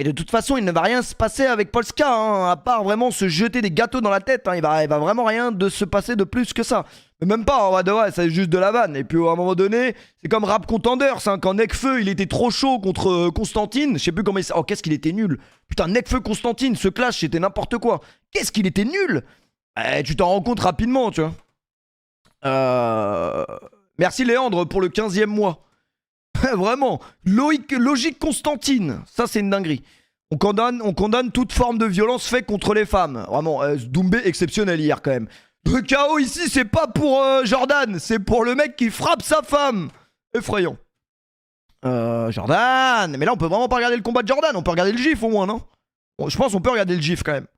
Et de toute façon, il ne va rien se passer avec Polska, hein, à part vraiment se jeter des gâteaux dans la tête. Hein, il va vraiment rien de se passer de plus que ça. Mais même pas, en vrai de vrai, c'est juste de la vanne. Et puis à un moment donné, c'est comme Rap Contenders, hein, quand Nekfeu, il était trop chaud contre Constantine. Je sais plus comment il s'appelle. Oh, qu'est-ce qu'il était nul. Putain, Nekfeu Constantine, ce clash, c'était n'importe quoi. Qu'est-ce qu'il était nul. Tu t'en rends compte rapidement, tu vois. Merci Léandre pour le 15e mois. Vraiment. Logique Constantine. Ça, c'est une dinguerie. On condamne toute forme de violence faite contre les femmes. Vraiment, Doumbé exceptionnel hier quand même. Le chaos ici, c'est pas pour Jordan, c'est pour le mec qui frappe sa femme. Effrayant. Jordan. Mais là, on peut vraiment pas regarder le combat de Jordan. On peut regarder le gif au moins, non? Je pense qu'on peut regarder le gif quand même.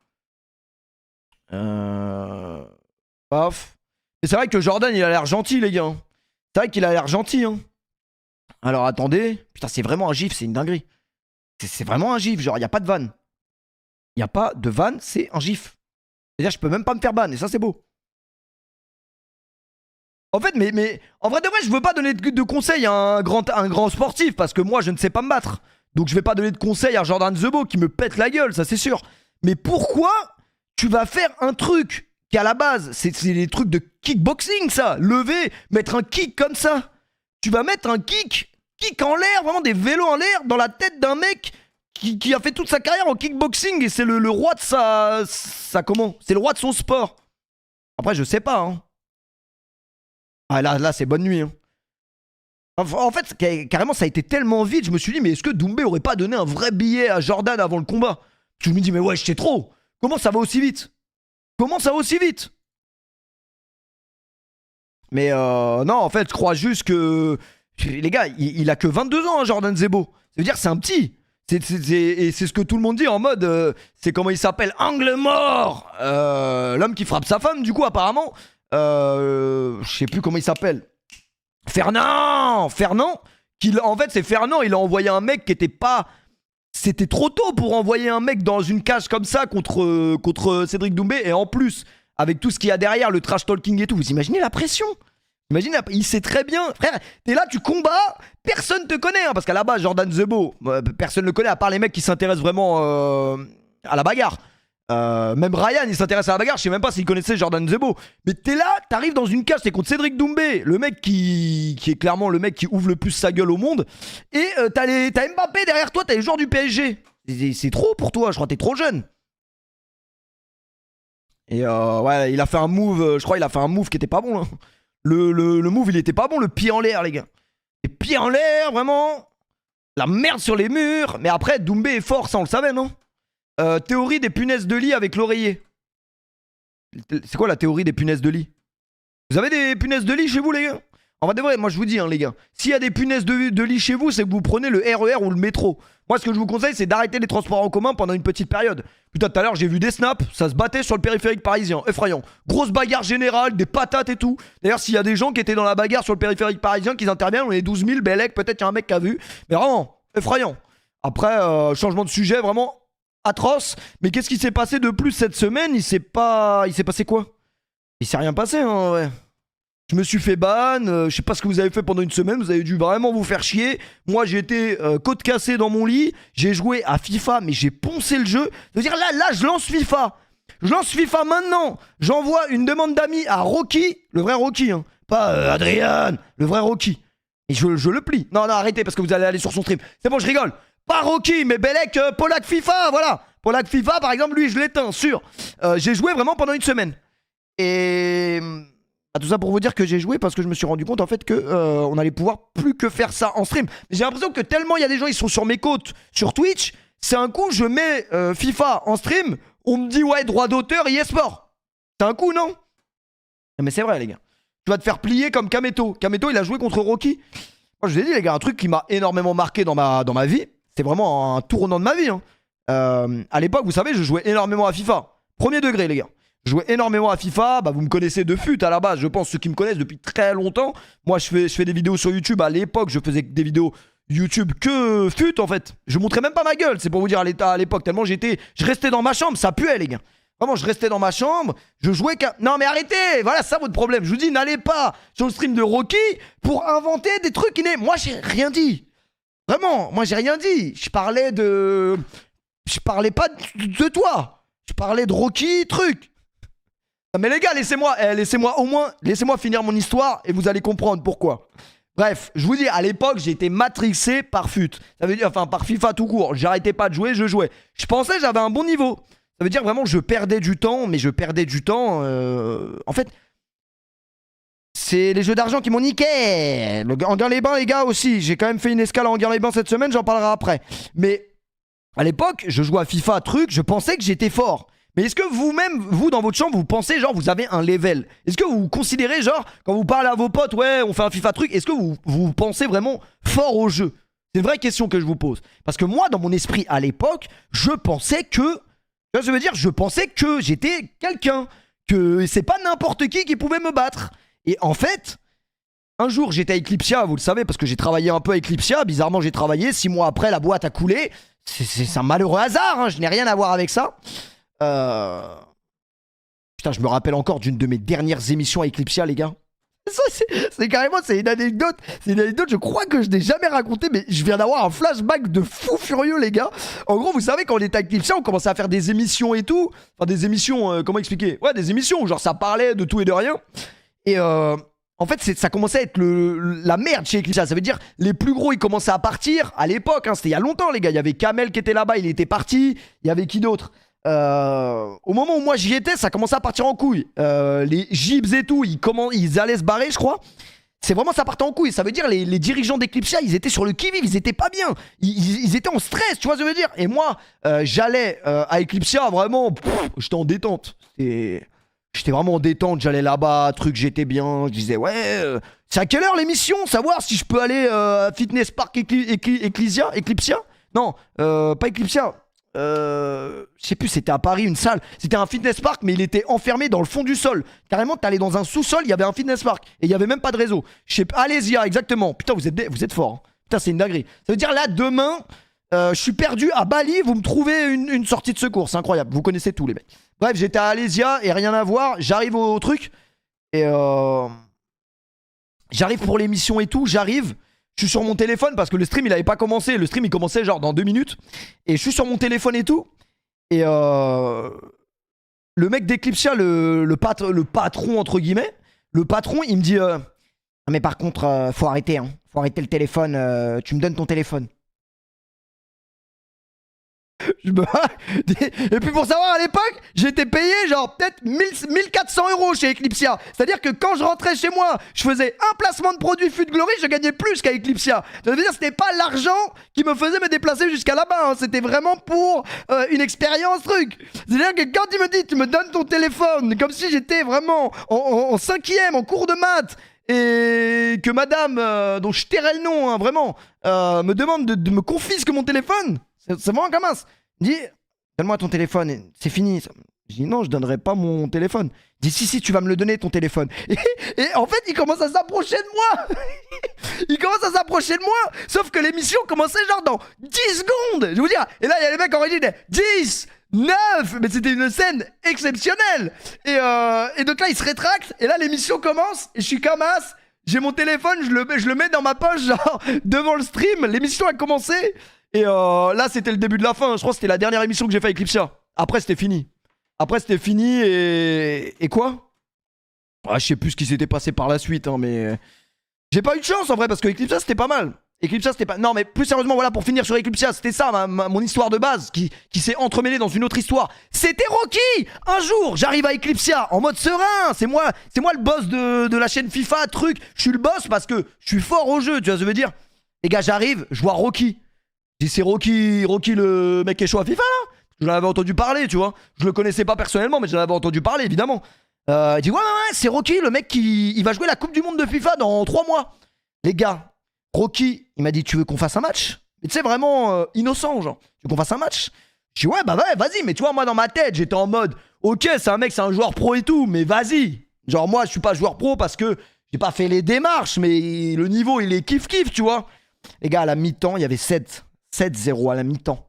Paf. Et c'est vrai que Jordan, il a l'air gentil, les gars. C'est vrai qu'il a l'air gentil, hein. Alors attendez. Putain, c'est vraiment un gif, c'est une dinguerie. C'est vraiment un gif, genre, y a pas de vanne. Y a pas de vanne, c'est un gif. C'est-à-dire, je peux même pas me faire ban, et ça, c'est beau. En fait, mais en vrai de vrai, je veux pas donner de conseils à un grand sportif, parce que moi, je ne sais pas me battre. Donc, je vais pas donner de conseils à Jordan Zebo qui me pète la gueule, ça, c'est sûr. Mais pourquoi tu vas faire un truc qui, à la base, c'est des trucs de kickboxing, ça. Lever, mettre un kick comme ça. Tu vas mettre un kick en l'air, vraiment des vélos en l'air, dans la tête d'un mec qui a fait toute sa carrière en kickboxing et c'est le roi de sa comment? C'est le roi de son sport. Après, je sais pas, hein. Ah là, c'est bonne nuit, hein. En fait, carrément, ça a été tellement vite, je me suis dit, mais est-ce que Doumbé aurait pas donné un vrai billet à Jordan avant le combat? Parce que je me dis, mais ouais, c'est trop. Comment ça va aussi vite? Comment ça va aussi vite? Mais non, en fait, je crois juste que... Les gars, il a que 22 ans, hein, Jordan Zebo. Ça veut dire c'est un petit. Et c'est ce que tout le monde dit en mode... c'est comment il s'appelle? Angle mort. L'homme qui frappe sa femme, du coup, apparemment. Je sais plus comment il s'appelle. Fernand. En fait, c'est Fernand. Il a envoyé un mec qui était pas... C'était trop tôt pour envoyer un mec dans une cage comme ça contre Cédric Doumbé. Et en plus, avec tout ce qu'il y a derrière, le trash talking et tout. Vous imaginez la pression? Imagine, il sait très bien. Frère, t'es là, tu combats, personne te connaît. Hein, parce qu'à la base, Jordan Zebo, personne ne le connaît à part les mecs qui s'intéressent vraiment à la bagarre. Même Ryan, il s'intéresse à la bagarre. Je sais même pas s'il connaissait Jordan Zebo. Mais t'es là, t'arrives dans une cage, t'es contre Cédric Doumbé, le mec qui est clairement le mec qui ouvre le plus sa gueule au monde. Et t'as Mbappé derrière toi, t'as les joueurs du PSG. C'est trop pour toi, je crois que t'es trop jeune. Et ouais, il a fait un move, je crois qu'il a fait un move qui était pas bon là. Le move, il était pas bon, le pied en l'air, les gars. Les pieds en l'air, vraiment. La merde sur les murs. Mais après, Doumbé est fort, ça, on le savait, non? Théorie des punaises de lit avec l'oreiller. C'est quoi la théorie des punaises de lit? Vous avez des punaises de lit chez vous, les gars? En vrai de vrai, moi je vous dis, hein, les gars, s'il y a des punaises de lit chez vous, c'est que vous prenez le RER ou le métro. Moi, ce que je vous conseille, c'est d'arrêter les transports en commun pendant une petite période. Putain, tout à l'heure, j'ai vu des snaps, ça se battait sur le périphérique parisien. Effrayant. Grosse bagarre générale, des patates et tout. D'ailleurs, s'il y a des gens qui étaient dans la bagarre sur le périphérique parisien, qui interviennent, on est 12 000, Bellec, peut-être qu'il y a un mec qui a vu. Mais vraiment, effrayant. Après, changement de sujet, vraiment atroce. Mais qu'est-ce qui s'est passé de plus cette semaine? Il s'est passé quoi? Il s'est rien passé, hein, ouais. Je me suis fait ban, je sais pas ce que vous avez fait pendant une semaine, vous avez dû vraiment vous faire chier. Moi j'ai été côte cassée dans mon lit, j'ai joué à FIFA mais j'ai poncé le jeu. C'est-à-dire là je lance FIFA. Je lance FIFA maintenant. J'envoie une demande d'amis à Rocky, le vrai Rocky, hein. Pas Adrien, le vrai Rocky. Et je le plie. Non, arrêtez parce que vous allez aller sur son stream. C'est bon, je rigole. Pas Rocky, mais Bellec, Polak FIFA, voilà. Polak FIFA par exemple, lui je l'éteins, sûr. J'ai joué vraiment pendant une semaine. Et... tout ça pour vous dire que j'ai joué parce que je me suis rendu compte en fait que on allait pouvoir plus que faire ça en stream. J'ai l'impression que tellement il y a des gens, ils sont sur mes côtes sur Twitch, c'est un coup je mets FIFA en stream, on me dit ouais droit d'auteur eSport. C'est un coup non? Mais c'est vrai les gars. Tu vas te faire plier comme Kameto. Kameto il a joué contre Rocky. Moi je vous ai dit les gars, un truc qui m'a énormément marqué dans ma vie. C'est vraiment un tournant de ma vie. Hein. À l'époque vous savez je jouais énormément à FIFA. Premier degré les gars. Je jouais énormément à FIFA, bah vous me connaissez de fut à la base, je pense ceux qui me connaissent depuis très longtemps. Moi je fais des vidéos sur YouTube, à l'époque je faisais des vidéos YouTube que fut en fait. Je montrais même pas ma gueule, c'est pour vous dire à l'état à l'époque, tellement je restais dans ma chambre, ça puait les gars. Vraiment je restais dans ma chambre, je jouais qu'à... Non mais arrêtez, voilà ça votre problème, je vous dis n'allez pas sur le stream de Rocky pour inventer des trucs qui n'est... Moi j'ai rien dit. Vraiment, moi j'ai rien dit, je parlais de... Je parlais pas de toi. Je parlais de Rocky, truc. Non, mais les gars, laissez-moi finir mon histoire et vous allez comprendre pourquoi. Bref, je vous dis, à l'époque, j'étais matrixé par FUT. Ça veut dire, enfin, par FIFA tout court. J'arrêtais pas de jouer, je jouais. Je pensais que j'avais un bon niveau. Ça veut dire vraiment, je perdais du temps, mais je perdais du temps. En fait, c'est les jeux d'argent qui m'ont niqué. Anguin-les-Bains, les gars, aussi. J'ai quand même fait une escale à Anguin-les-Bains cette semaine, j'en parlerai après. Mais à l'époque, je jouais à FIFA, truc, je pensais que j'étais fort. Mais est-ce que vous-même, vous, dans votre chambre, vous pensez, genre, vous avez un level? Est-ce que vous considérez, genre, quand vous parlez à vos potes, ouais, on fait un FIFA truc, est-ce que vous pensez vraiment fort au jeu? C'est une vraie question que je vous pose. Parce que moi, dans mon esprit, à l'époque, je pensais que... Je veux dire, je pensais que j'étais quelqu'un. Que c'est pas n'importe qui pouvait me battre. Et en fait... Un jour, j'étais à Eclipsia, vous le savez, parce que j'ai travaillé un peu à Eclipsia. Bizarrement, j'ai travaillé. 6 mois après, la boîte a coulé. C'est un malheureux hasard, hein. Je n'ai rien à voir avec ça. Putain, je me rappelle encore d'une de mes dernières émissions à Eclipsia, les gars. C'est carrément, c'est une anecdote. C'est une anecdote, je crois que je n'ai jamais raconté, mais je viens d'avoir un flashback de fou furieux, les gars. En gros, vous savez, quand on était à Eclipsia, on commençait à faire des émissions et tout. Enfin, des émissions, comment expliquer? Ouais, des émissions, genre ça parlait de tout et de rien. Et en fait, ça commençait à être la merde chez Eclipsia. Ça veut dire, les plus gros, ils commençaient à partir. À l'époque, hein, c'était il y a longtemps, les gars. Il y avait Kamel qui était là-bas, il était parti. Il y avait qui d'autre? Au moment où moi j'y étais, ça commençait à partir en couille. Les Gibbs et tout, ils allaient se barrer, je crois. C'est vraiment, ça partait en couille. Ça veut dire, les dirigeants d'Eclipsia, ils étaient sur le qui-vive, ils étaient pas bien. Ils étaient en stress, tu vois ce que je veux dire. Et moi, j'allais à Eclipsia, vraiment, j'étais en détente. J'étais vraiment en détente, j'allais là-bas, truc, j'étais bien. Je disais, ouais, c'est à quelle heure l'émission? Savoir si je peux aller à Fitness Park Eclipsia? Non, pas Eclipsia. Je sais plus, c'était à Paris, une salle. C'était un fitness park, mais il était enfermé dans le fond du sol. Carrément, t'allais dans un sous-sol, il y avait un fitness park. Et il y avait même pas de réseau. Je sais pas, Alésia, exactement. Putain, vous êtes fort. Hein. Putain, c'est une dinguerie. Ça veut dire là, demain, je suis perdu à Bali, vous me trouvez une sortie de secours. C'est incroyable. Vous connaissez tout, les mecs. Bref, j'étais à Alésia et rien à voir. J'arrive au truc. Et j'arrive pour l'émission et tout. J'arrive. Je suis sur mon téléphone parce que le stream il avait pas commencé. Le stream il commençait genre dans 2 minutes. Et je suis sur mon téléphone et tout. Et le mec d'Eclipsia, le patron entre guillemets, le patron il me dit mais par contre faut arrêter hein. Faut arrêter le téléphone, tu me donnes ton téléphone. Et puis pour savoir, à l'époque, j'étais payé genre peut-être 1400 € chez Eclipsia. C'est-à-dire que quand je rentrais chez moi, je faisais un placement de produit Fut Glory, je gagnais plus qu'à Eclipsia. Ça veut dire que c'était pas l'argent qui me faisait me déplacer jusqu'à là-bas. Hein. C'était vraiment pour une expérience truc. C'est-à-dire que quand il me dit, tu me donnes ton téléphone, comme si j'étais vraiment en 5e, en cours de maths, et que madame, dont je tairai le nom, hein, vraiment, me demande de me confisque mon téléphone. C'est vraiment comme ça. Il dit, donne-moi ton téléphone, c'est fini. Je dis, non, je donnerai pas mon téléphone. Il dit, si, tu vas me le donner, ton téléphone. Et en fait, il commence à s'approcher de moi. Il commence à s'approcher de moi. Sauf que l'émission commençait genre dans 10 secondes. Je vais vous dire. Et là, il y a les mecs en régie, 10, 9. Mais c'était une scène exceptionnelle. Et donc là, il se rétracte. Et là, l'émission commence. Et je suis comme as. J'ai mon téléphone, je le mets dans ma poche, genre, devant le stream. L'émission a commencé. Et là, c'était le début de la fin. Je crois que c'était la dernière émission que j'ai fait avec Eclipsia. Après, c'était fini. Et quoi? Ah, je sais plus ce qui s'était passé par la suite, hein, mais... J'ai pas eu de chance, en vrai, parce que Eclipsia, c'était pas mal. Eclipsia, c'était pas... Non, mais plus sérieusement, voilà, pour finir sur Eclipsia, c'était ça, mon histoire de base, qui s'est entremêlée dans une autre histoire. C'était Rocky! Un jour, j'arrive à Eclipsia, en mode serein. C'est moi le boss de la chaîne FIFA, truc. Je suis le boss parce que je suis fort au jeu, tu vois ce que je veux dire? Les gars, j'arrive, je vois Rocky. Je dis, c'est Rocky le mec qui est chaud à FIFA, là? J'en avais entendu parler, tu vois. Je le connaissais pas personnellement, mais j'en avais entendu parler, évidemment. Il dit, ouais, c'est Rocky, le mec il va jouer la Coupe du Monde de FIFA dans 3 mois. Les gars, Rocky, il m'a dit, tu veux qu'on fasse un match? Mais tu sais, vraiment innocent, genre. Tu veux qu'on fasse un match? Je dis, ouais, bah ouais, vas-y. Mais tu vois, moi, dans ma tête, j'étais en mode, ok, c'est un mec, c'est un joueur pro et tout, mais vas-y. Genre, moi, je suis pas joueur pro parce que j'ai pas fait les démarches, mais le niveau, il est kiff-kiff, tu vois. Les gars, à la mi-temps, il y avait 7-0 à la mi-temps.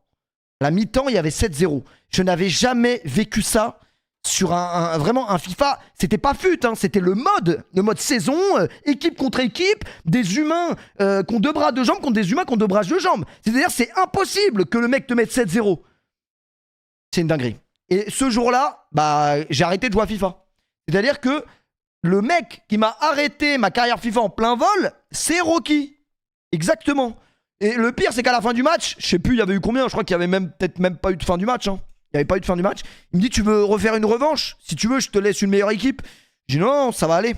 À la mi-temps, il y avait 7-0. Je n'avais jamais vécu ça sur vraiment un FIFA. C'était pas fut, hein, c'était le mode saison, équipe contre équipe, des humains qui ont 2 bras, 2 jambes contre des humains qui ont 2 bras, 2 jambes. C'est-à-dire, c'est impossible que le mec te mette 7-0. c'est une dinguerie. Et ce jour-là, bah, j'ai arrêté de jouer à FIFA. C'est-à-dire que le mec qui m'a arrêté ma carrière FIFA en plein vol, c'est Rocky. Exactement. Et le pire, c'est qu'à la fin du match, je sais plus, il y avait eu combien, je crois qu'il y avait peut-être même pas eu de fin du match. Hein. Il n'y avait pas eu de fin du match. Il me dit, tu veux refaire une revanche? Si tu veux, je te laisse une meilleure équipe. Je dis, non, ça va aller.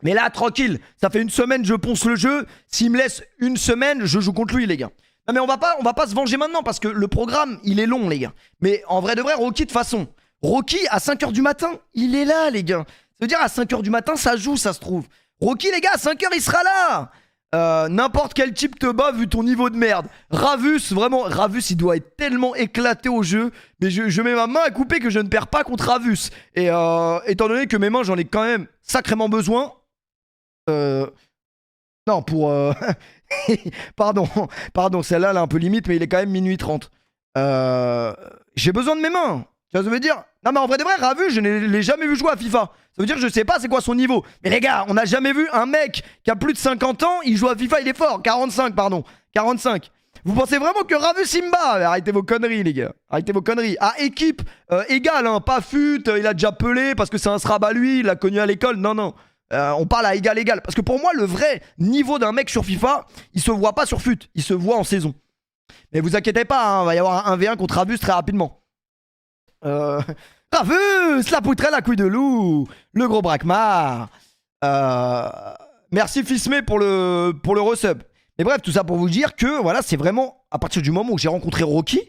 Mais là, tranquille, ça fait une semaine, je ponce le jeu. S'il me laisse une semaine, je joue contre lui, les gars. Non, mais on va pas se venger maintenant parce que le programme, il est long, les gars. Mais en vrai de vrai, Rocky, de toute façon, Rocky, à 5h du matin, il est là, les gars. Ça veut dire, à 5h du matin, ça joue, ça se trouve. Rocky, les gars, à 5h, il sera là. N'importe quel type te bat vu ton niveau de merde. Ravus, vraiment, Ravus, il doit être tellement éclaté au jeu. Mais je mets ma main à couper que je ne perds pas contre Ravus. Et étant donné que mes mains, j'en ai quand même sacrément besoin. Non, pour... pardon, celle-là, elle est un peu limite, mais il est quand même minuit 30. J'ai besoin de mes mains. Tu vois ce que je veux dire? Non, mais en vrai de vrai, Ravus, je ne l'ai jamais vu jouer à FIFA. Ça veut dire que je sais pas c'est quoi son niveau. Mais les gars, on n'a jamais vu un mec qui a plus de 50 ans, il joue à FIFA, il est fort. 45, pardon. 45. Vous pensez vraiment que Ravus Simba? Arrêtez vos conneries, les gars. Arrêtez vos conneries. À équipe égale, hein, pas fut, il a déjà pelé parce que c'est un srab à lui, il l'a connu à l'école. Non. On parle à égal. Parce que pour moi, le vrai niveau d'un mec sur FIFA, il se voit pas sur fut, il se voit en saison. Mais vous inquiétez pas, hein, va y avoir un 1v1 contre Ravus très rapidement. Ravus, la poutrelle à couille de loup, le gros braquemar. Merci Fismé pour le resub. Mais bref, tout ça pour vous dire que voilà, c'est vraiment à partir du moment où j'ai rencontré Rocky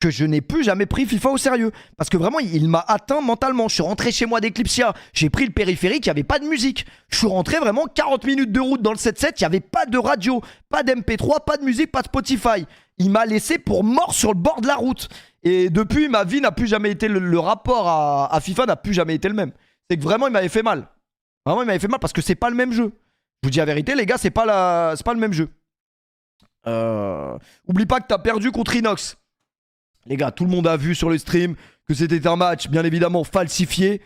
que je n'ai plus jamais pris FIFA au sérieux. Parce que vraiment, il m'a atteint mentalement. Je suis rentré chez moi d'Eclipsia, j'ai pris le périphérique, il n'y avait pas de musique. Je suis rentré vraiment 40 minutes de route dans le 7-7, il n'y avait pas de radio, pas d'MP3, pas de musique, pas de Spotify. Il m'a laissé pour mort sur le bord de la route. Et depuis, ma vie n'a plus jamais été... Le rapport à FIFA n'a plus jamais été le même. C'est que vraiment, il m'avait fait mal. Vraiment, il m'avait fait mal parce que c'est pas le même jeu. Je vous dis la vérité, les gars, c'est pas le même jeu. Oublie pas que t'as perdu contre Inox. Les gars, tout le monde a vu sur le stream que c'était un match, bien évidemment, falsifié.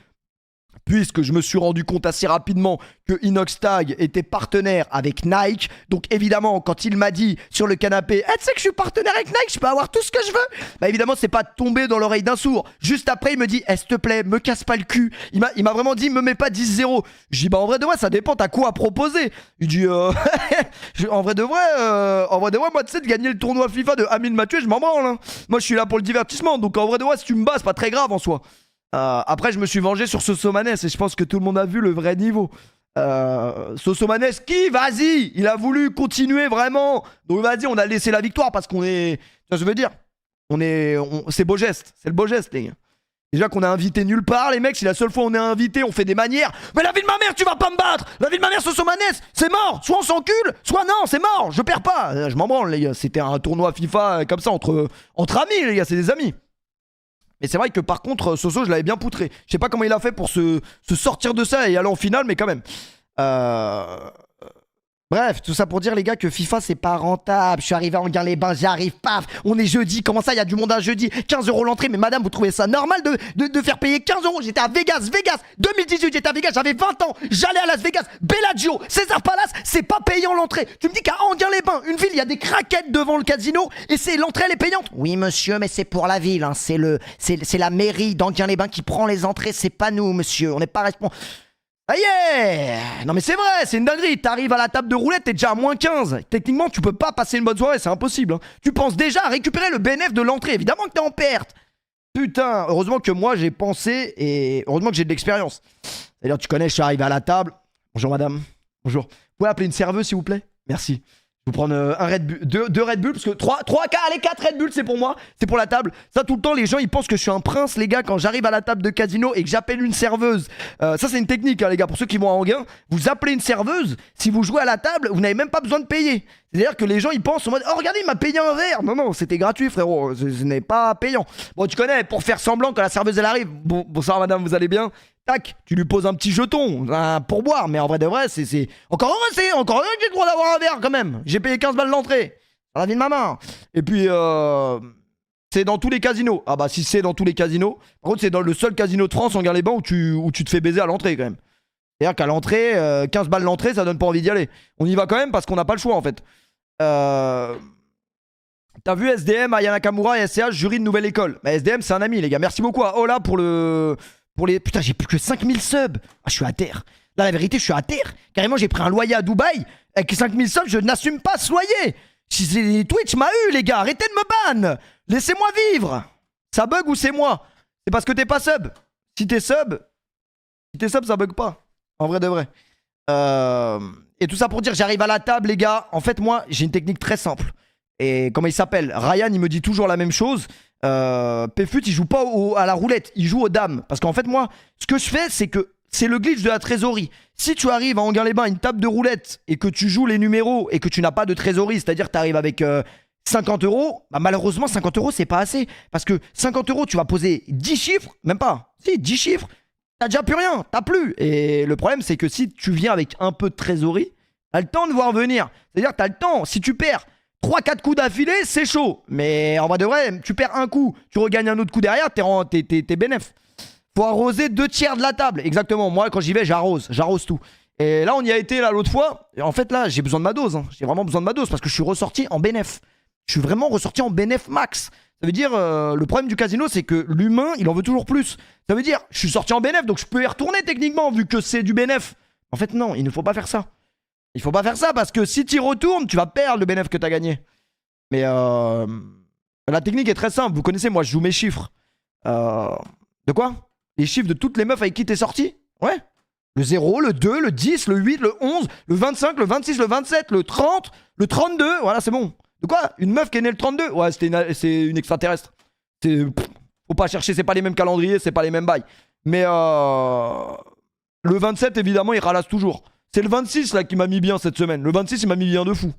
Puisque je me suis rendu compte assez rapidement que Inox Tag était partenaire avec Nike. Donc évidemment, quand il m'a dit sur le canapé « tu sais que je suis partenaire avec Nike, je peux avoir tout ce que je veux ?» Bah évidemment, c'est pas tombé dans l'oreille d'un sourd. Juste après, il me dit « s'il te plaît, me casse pas le cul. » Il m'a vraiment dit « me mets pas 10-0. » Je dis « bah en vrai de vrai, ça dépend, t'as quoi à proposer ?» Il dit en vrai de vrai, moi tu sais, de gagner le tournoi FIFA de Amine Mathieu, je m'en branle. Hein. Moi je suis là pour le divertissement, donc en vrai de vrai, si tu me bats, c'est pas très grave en soi. Après, je me suis vengé sur Sosomanes et je pense que tout le monde a vu le vrai niveau. Sosomanes qui, vas-y, il a voulu continuer vraiment. Donc vas-y, on a laissé la victoire parce qu'on est... Tu vois ce que je veux dire? C'est beau geste, c'est le beau geste, les gars. Déjà qu'on a invité nulle part, les mecs, si la seule fois on est invité, on fait des manières. Mais la vie de ma mère, tu vas pas me battre! La vie de ma mère, Sosomanes, c'est mort! Soit on s'encule, soit non, c'est mort! Je perds pas! Je m'en branle, les gars. C'était un tournoi FIFA comme ça, entre amis, les gars, c'est des amis. Mais c'est vrai que par contre, Soso, je l'avais bien poutré. Je sais pas comment il a fait pour se sortir de ça et aller en finale, mais quand même. Bref, tout ça pour dire, les gars, que FIFA, c'est pas rentable. Je suis arrivé à Enghien-les-Bains, j'arrive, paf. On est jeudi, comment ça, il y a du monde un jeudi? 15 € l'entrée, mais madame, vous trouvez ça normal de faire payer 15 €? J'étais à Vegas, 2018, j'étais à Vegas, j'avais 20 ans. J'allais à Las Vegas, Bellagio, César Palace, c'est pas payant l'entrée. Tu me dis qu'à Enghien-les-Bains, une ville, il y a des craquettes devant le casino et l'entrée, elle est payante. Oui, monsieur, mais c'est pour la ville, hein. C'est la mairie d'Enghien-les-Bains qui prend les entrées, c'est pas nous, monsieur. On n'est pas responsable. Ah yeah! Non mais c'est vrai, c'est une dinguerie. T'arrives à la table de roulette, t'es déjà à moins 15. Techniquement, tu peux pas passer une bonne soirée, c'est impossible. Hein. Tu penses déjà à récupérer le bénéfice de l'entrée. Évidemment que t'es en perte. Putain, heureusement que moi j'ai pensé et heureusement que j'ai de l'expérience. C'est-à-dire, tu connais, je suis arrivé à la table. Bonjour madame. Bonjour. Vous pouvez appeler une serveuse s'il vous plaît? Merci. Je vais vous prendre un Red Bull, deux Red Bull, parce que 3, allez, 4 Red Bull, c'est pour moi, c'est pour la table. Ça, tout le temps, les gens, ils pensent que je suis un prince, les gars, quand j'arrive à la table de casino et que j'appelle une serveuse. Ça, c'est une technique, hein, les gars, pour ceux qui vont à Enghien. Vous appelez une serveuse, si vous jouez à la table, vous n'avez même pas besoin de payer. C'est-à-dire que les gens, ils pensent en mode, oh, regardez, il m'a payé un verre. Non, c'était gratuit, frérot, ce n'est pas payant. Bon, tu connais, pour faire semblant quand la serveuse, elle arrive. Bonsoir, madame, vous allez bien? Tac, tu lui poses un petit jeton pour boire, mais en vrai de vrai, c'est encore heureux que j'ai le droit d'avoir un verre quand même. J'ai payé 15 balles l'entrée. Dans la vie de ma main. Et puis, c'est dans tous les casinos. Ah bah, si c'est dans tous les casinos. Par contre, c'est dans le seul casino de France, Enghien-les-Bains, où tu te fais baiser à l'entrée quand même. C'est-à-dire qu'à l'entrée, 15 balles l'entrée, ça donne pas envie d'y aller. On y va quand même parce qu'on n'a pas le choix en fait. T'as vu SDM, Aya Nakamura et SCH, jury de nouvelle école. Bah, SDM, c'est un ami, les gars. Merci beaucoup à Ola pour les. Putain, j'ai plus que 5000 subs. Ah, je suis à terre. Là, la vérité, je suis à terre. Carrément, j'ai pris un loyer à Dubaï. Avec 5000 subs, je n'assume pas ce loyer. Si Twitch m'a eu, les gars. Arrêtez de me ban. Laissez-moi vivre. Ça bug ou c'est moi? C'est parce que t'es pas sub. Si t'es sub, ça bug pas. En vrai de vrai. Et tout ça pour dire, j'arrive à la table, les gars. En fait, moi, j'ai une technique très simple. Et comment il s'appelle? Ryan, il me dit toujours la même chose. Pfut, il joue pas à la roulette, il joue aux dames. Parce qu'en fait, moi, ce que je fais, c'est que c'est le glitch de la trésorerie. Si tu arrives à Anguin-les-Bains, une table de roulette, et que tu joues les numéros, et que tu n'as pas de trésorerie, c'est-à-dire que tu arrives avec 50 €, bah malheureusement, 50 €, c'est pas assez. Parce que 50 €, tu vas poser 10 chiffres, même pas. Si, 10 chiffres, t'as déjà plus rien, t'as plus. Et le problème, c'est que si tu viens avec un peu de trésorerie, t'as le temps de voir venir. C'est-à-dire que t'as le temps. Si tu perds 3-4 coups d'affilée, c'est chaud. Mais en vrai de vrai, tu perds un coup, tu regagnes un autre coup derrière, t'es bénef. Faut arroser 2/3 de la table. Exactement. Moi, quand j'y vais, j'arrose tout. Et là, on y a été là l'autre fois. Et en fait, là, j'ai besoin de ma dose. J'ai vraiment besoin de ma dose parce que je suis ressorti en bénef. Je suis vraiment ressorti en bénef max. Ça veut dire, le problème du casino, c'est que l'humain, il en veut toujours plus. Ça veut dire, je suis sorti en bénef, donc je peux y retourner techniquement, vu que c'est du bénef. En fait, non, il ne faut pas faire ça. Il faut pas faire ça parce que si tu y retournes, tu vas perdre le bénéfice que tu as gagné. Mais la technique est très simple. Vous connaissez, moi, je joue mes chiffres. De quoi? Les chiffres de toutes les meufs avec qui t'es sorti? Ouais. Le 0, le 2, le 10, le 8, le 11, le 25, le 26, le 27, le 30, le 32. Voilà, c'est bon. De quoi? Une meuf qui est née le 32? Ouais, c'est une extraterrestre. Faut pas chercher, c'est pas les mêmes calendriers, c'est pas les mêmes bails. Mais le 27, évidemment, il ralasse toujours. C'est le 26 là qui m'a mis bien cette semaine. Le 26, il m'a mis bien de fou.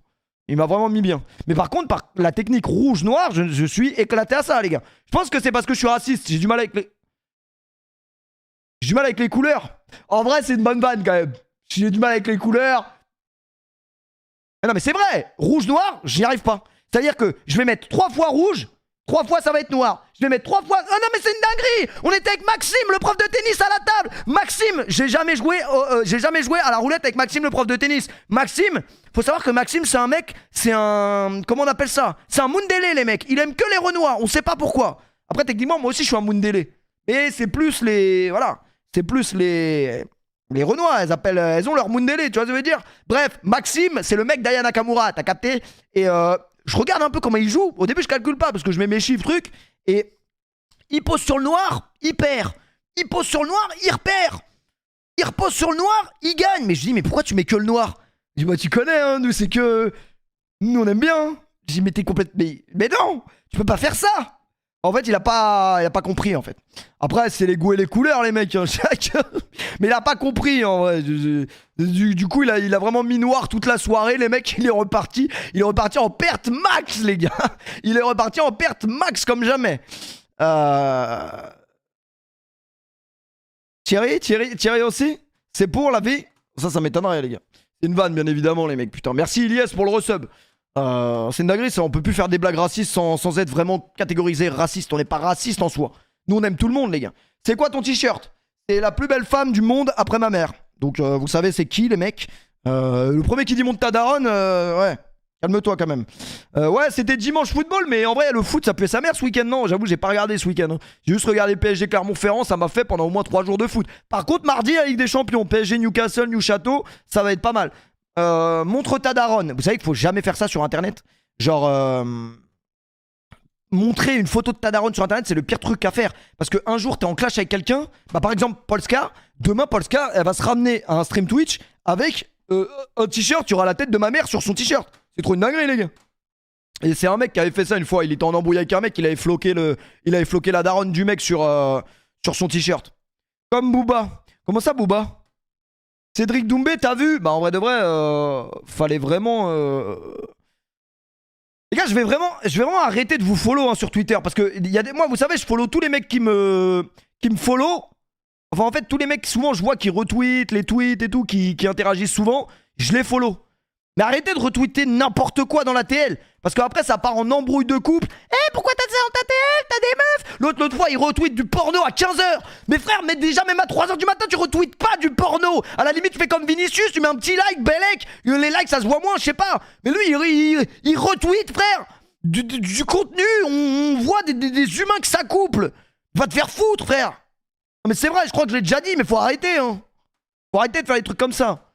Il m'a vraiment mis bien. Mais par contre, par la technique rouge-noir, je suis éclaté à ça, les gars. Je pense que c'est parce que je suis raciste. J'ai du mal avec les... J'ai du mal avec les couleurs. En vrai, c'est une bonne vanne quand même. J'ai du mal avec les couleurs. Mais non, mais c'est vrai. Rouge-noir, j'y arrive pas. C'est-à-dire que je vais mettre 3 fois rouge, 3 fois ça va être noir. Je vais mettre 3 fois... Oh non mais c'est une dinguerie. On était avec Maxime, le prof de tennis à la table. Maxime, j'ai jamais joué à la roulette avec Maxime, le prof de tennis. Maxime, faut savoir que Maxime c'est un mec, c'est un... Comment on appelle ça? C'est un Mundele les mecs. Il aime que les Renois, on sait pas pourquoi. Après techniquement moi aussi je suis un Mundele. Mais c'est plus les... Voilà. C'est plus les... Les Renois, elles ont leur Mundele, tu vois ce que je veux dire? Bref, Maxime, c'est le mec d'Aya Nakamura, t'as capté? Et je regarde un peu comment il joue. Au début, je calcule pas parce que je mets mes chiffres, trucs. Et il pose sur le noir, il perd. Il pose sur le noir, il repère. Il repose sur le noir, il gagne. Mais je dis, mais pourquoi tu mets que le noir? Je dis, bah tu connais, hein, nous, c'est que... Nous, on aime bien. Hein. Je dis, mais t'es complètement... Mais non, tu peux pas faire ça. En fait, il a pas compris, en fait. Après, c'est les goûts et les couleurs, les mecs. Hein, mais il a pas compris, en vrai. Du coup, il a vraiment mis noir toute la soirée. Les mecs, il est reparti en perte max, les gars. Il est reparti en perte max comme jamais. Thierry aussi? C'est pour la vie? Ça m'étonnerait, les gars. C'est une vanne, bien évidemment, les mecs. Putain, merci Ilyes pour le resub. C'est une dinguerie, ça, on peut plus faire des blagues racistes sans être vraiment catégorisé raciste. On n'est pas raciste en soi. Nous, on aime tout le monde, les gars. C'est quoi ton t-shirt? C'est la plus belle femme du monde après ma mère. Donc, vous savez, c'est qui, les mecs? Le premier qui dit monte ta daronne, ouais. Calme-toi quand même. Ouais, c'était dimanche football, mais en vrai, le foot, ça puait sa mère ce week-end, non? J'avoue, j'ai pas regardé ce week-end. Hein. J'ai juste regardé PSG Clermont-Ferrand, ça m'a fait pendant au moins 3 jours de foot. Par contre, mardi, la Ligue des Champions, PSG Newcastle, New Château, ça va être pas mal. Montre ta daronne. Vous savez qu'il faut jamais faire ça sur internet. Genre, montrer une photo de ta daronne sur internet, c'est le pire truc à faire. Parce que un jour, t'es en clash avec quelqu'un. Bah, par exemple, Polska. Demain, Polska, elle va se ramener à un stream Twitch avec un t-shirt. Tu auras la tête de ma mère sur son t-shirt. C'est trop une dinguerie, les gars. Et c'est un mec qui avait fait ça une fois. Il était en embrouille avec un mec. Il avait floqué la daronne du mec sur son t-shirt. Comme Booba. Comment ça, Booba? Cédric Doumbé, t'as vu? Bah en vrai de vrai, fallait vraiment... Les gars, je vais vraiment arrêter de vous follow hein, sur Twitter. Parce que moi, vous savez, je follow tous les mecs qui me follow. Enfin, en fait, tous les mecs, souvent, je vois qui retweetent les tweets et tout, qui interagissent souvent. Je les follow. Mais arrêtez de retweeter n'importe quoi dans la TL. Parce qu'après, ça part en embrouille de couple. Eh, pourquoi t'as ça dans ta TL? T'as des meufs? L'autre fois, il retweet du porno à 15h. Mais frère, mais déjà, même à 3h du matin, tu retweets pas du porno. À la limite, tu fais comme Vinicius, tu mets un petit like, Belek. Les likes, ça se voit moins, je sais pas. Mais lui, il retweet, frère. du contenu, on voit des humains qui s'accouplent. Va te faire foutre, frère. Non, mais c'est vrai, je crois que je l'ai déjà dit, mais faut arrêter, hein. Faut arrêter de faire des trucs comme ça.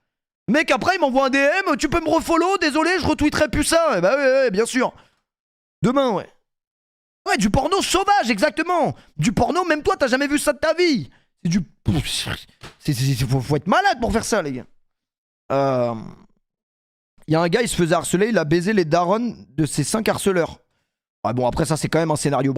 Le mec, après, il m'envoie un DM, tu peux me refollow, désolé, je retweeterai plus ça. Eh bah ouais, bien sûr. Demain, ouais. Ouais, du porno sauvage, exactement. Du porno, même toi, t'as jamais vu ça de ta vie. C'est du... Faut être malade pour faire ça, les gars. Il y a un gars, il se faisait harceler, il a baisé les darons de ses 5 harceleurs. Ouais, bon, après ça, c'est quand même un scénario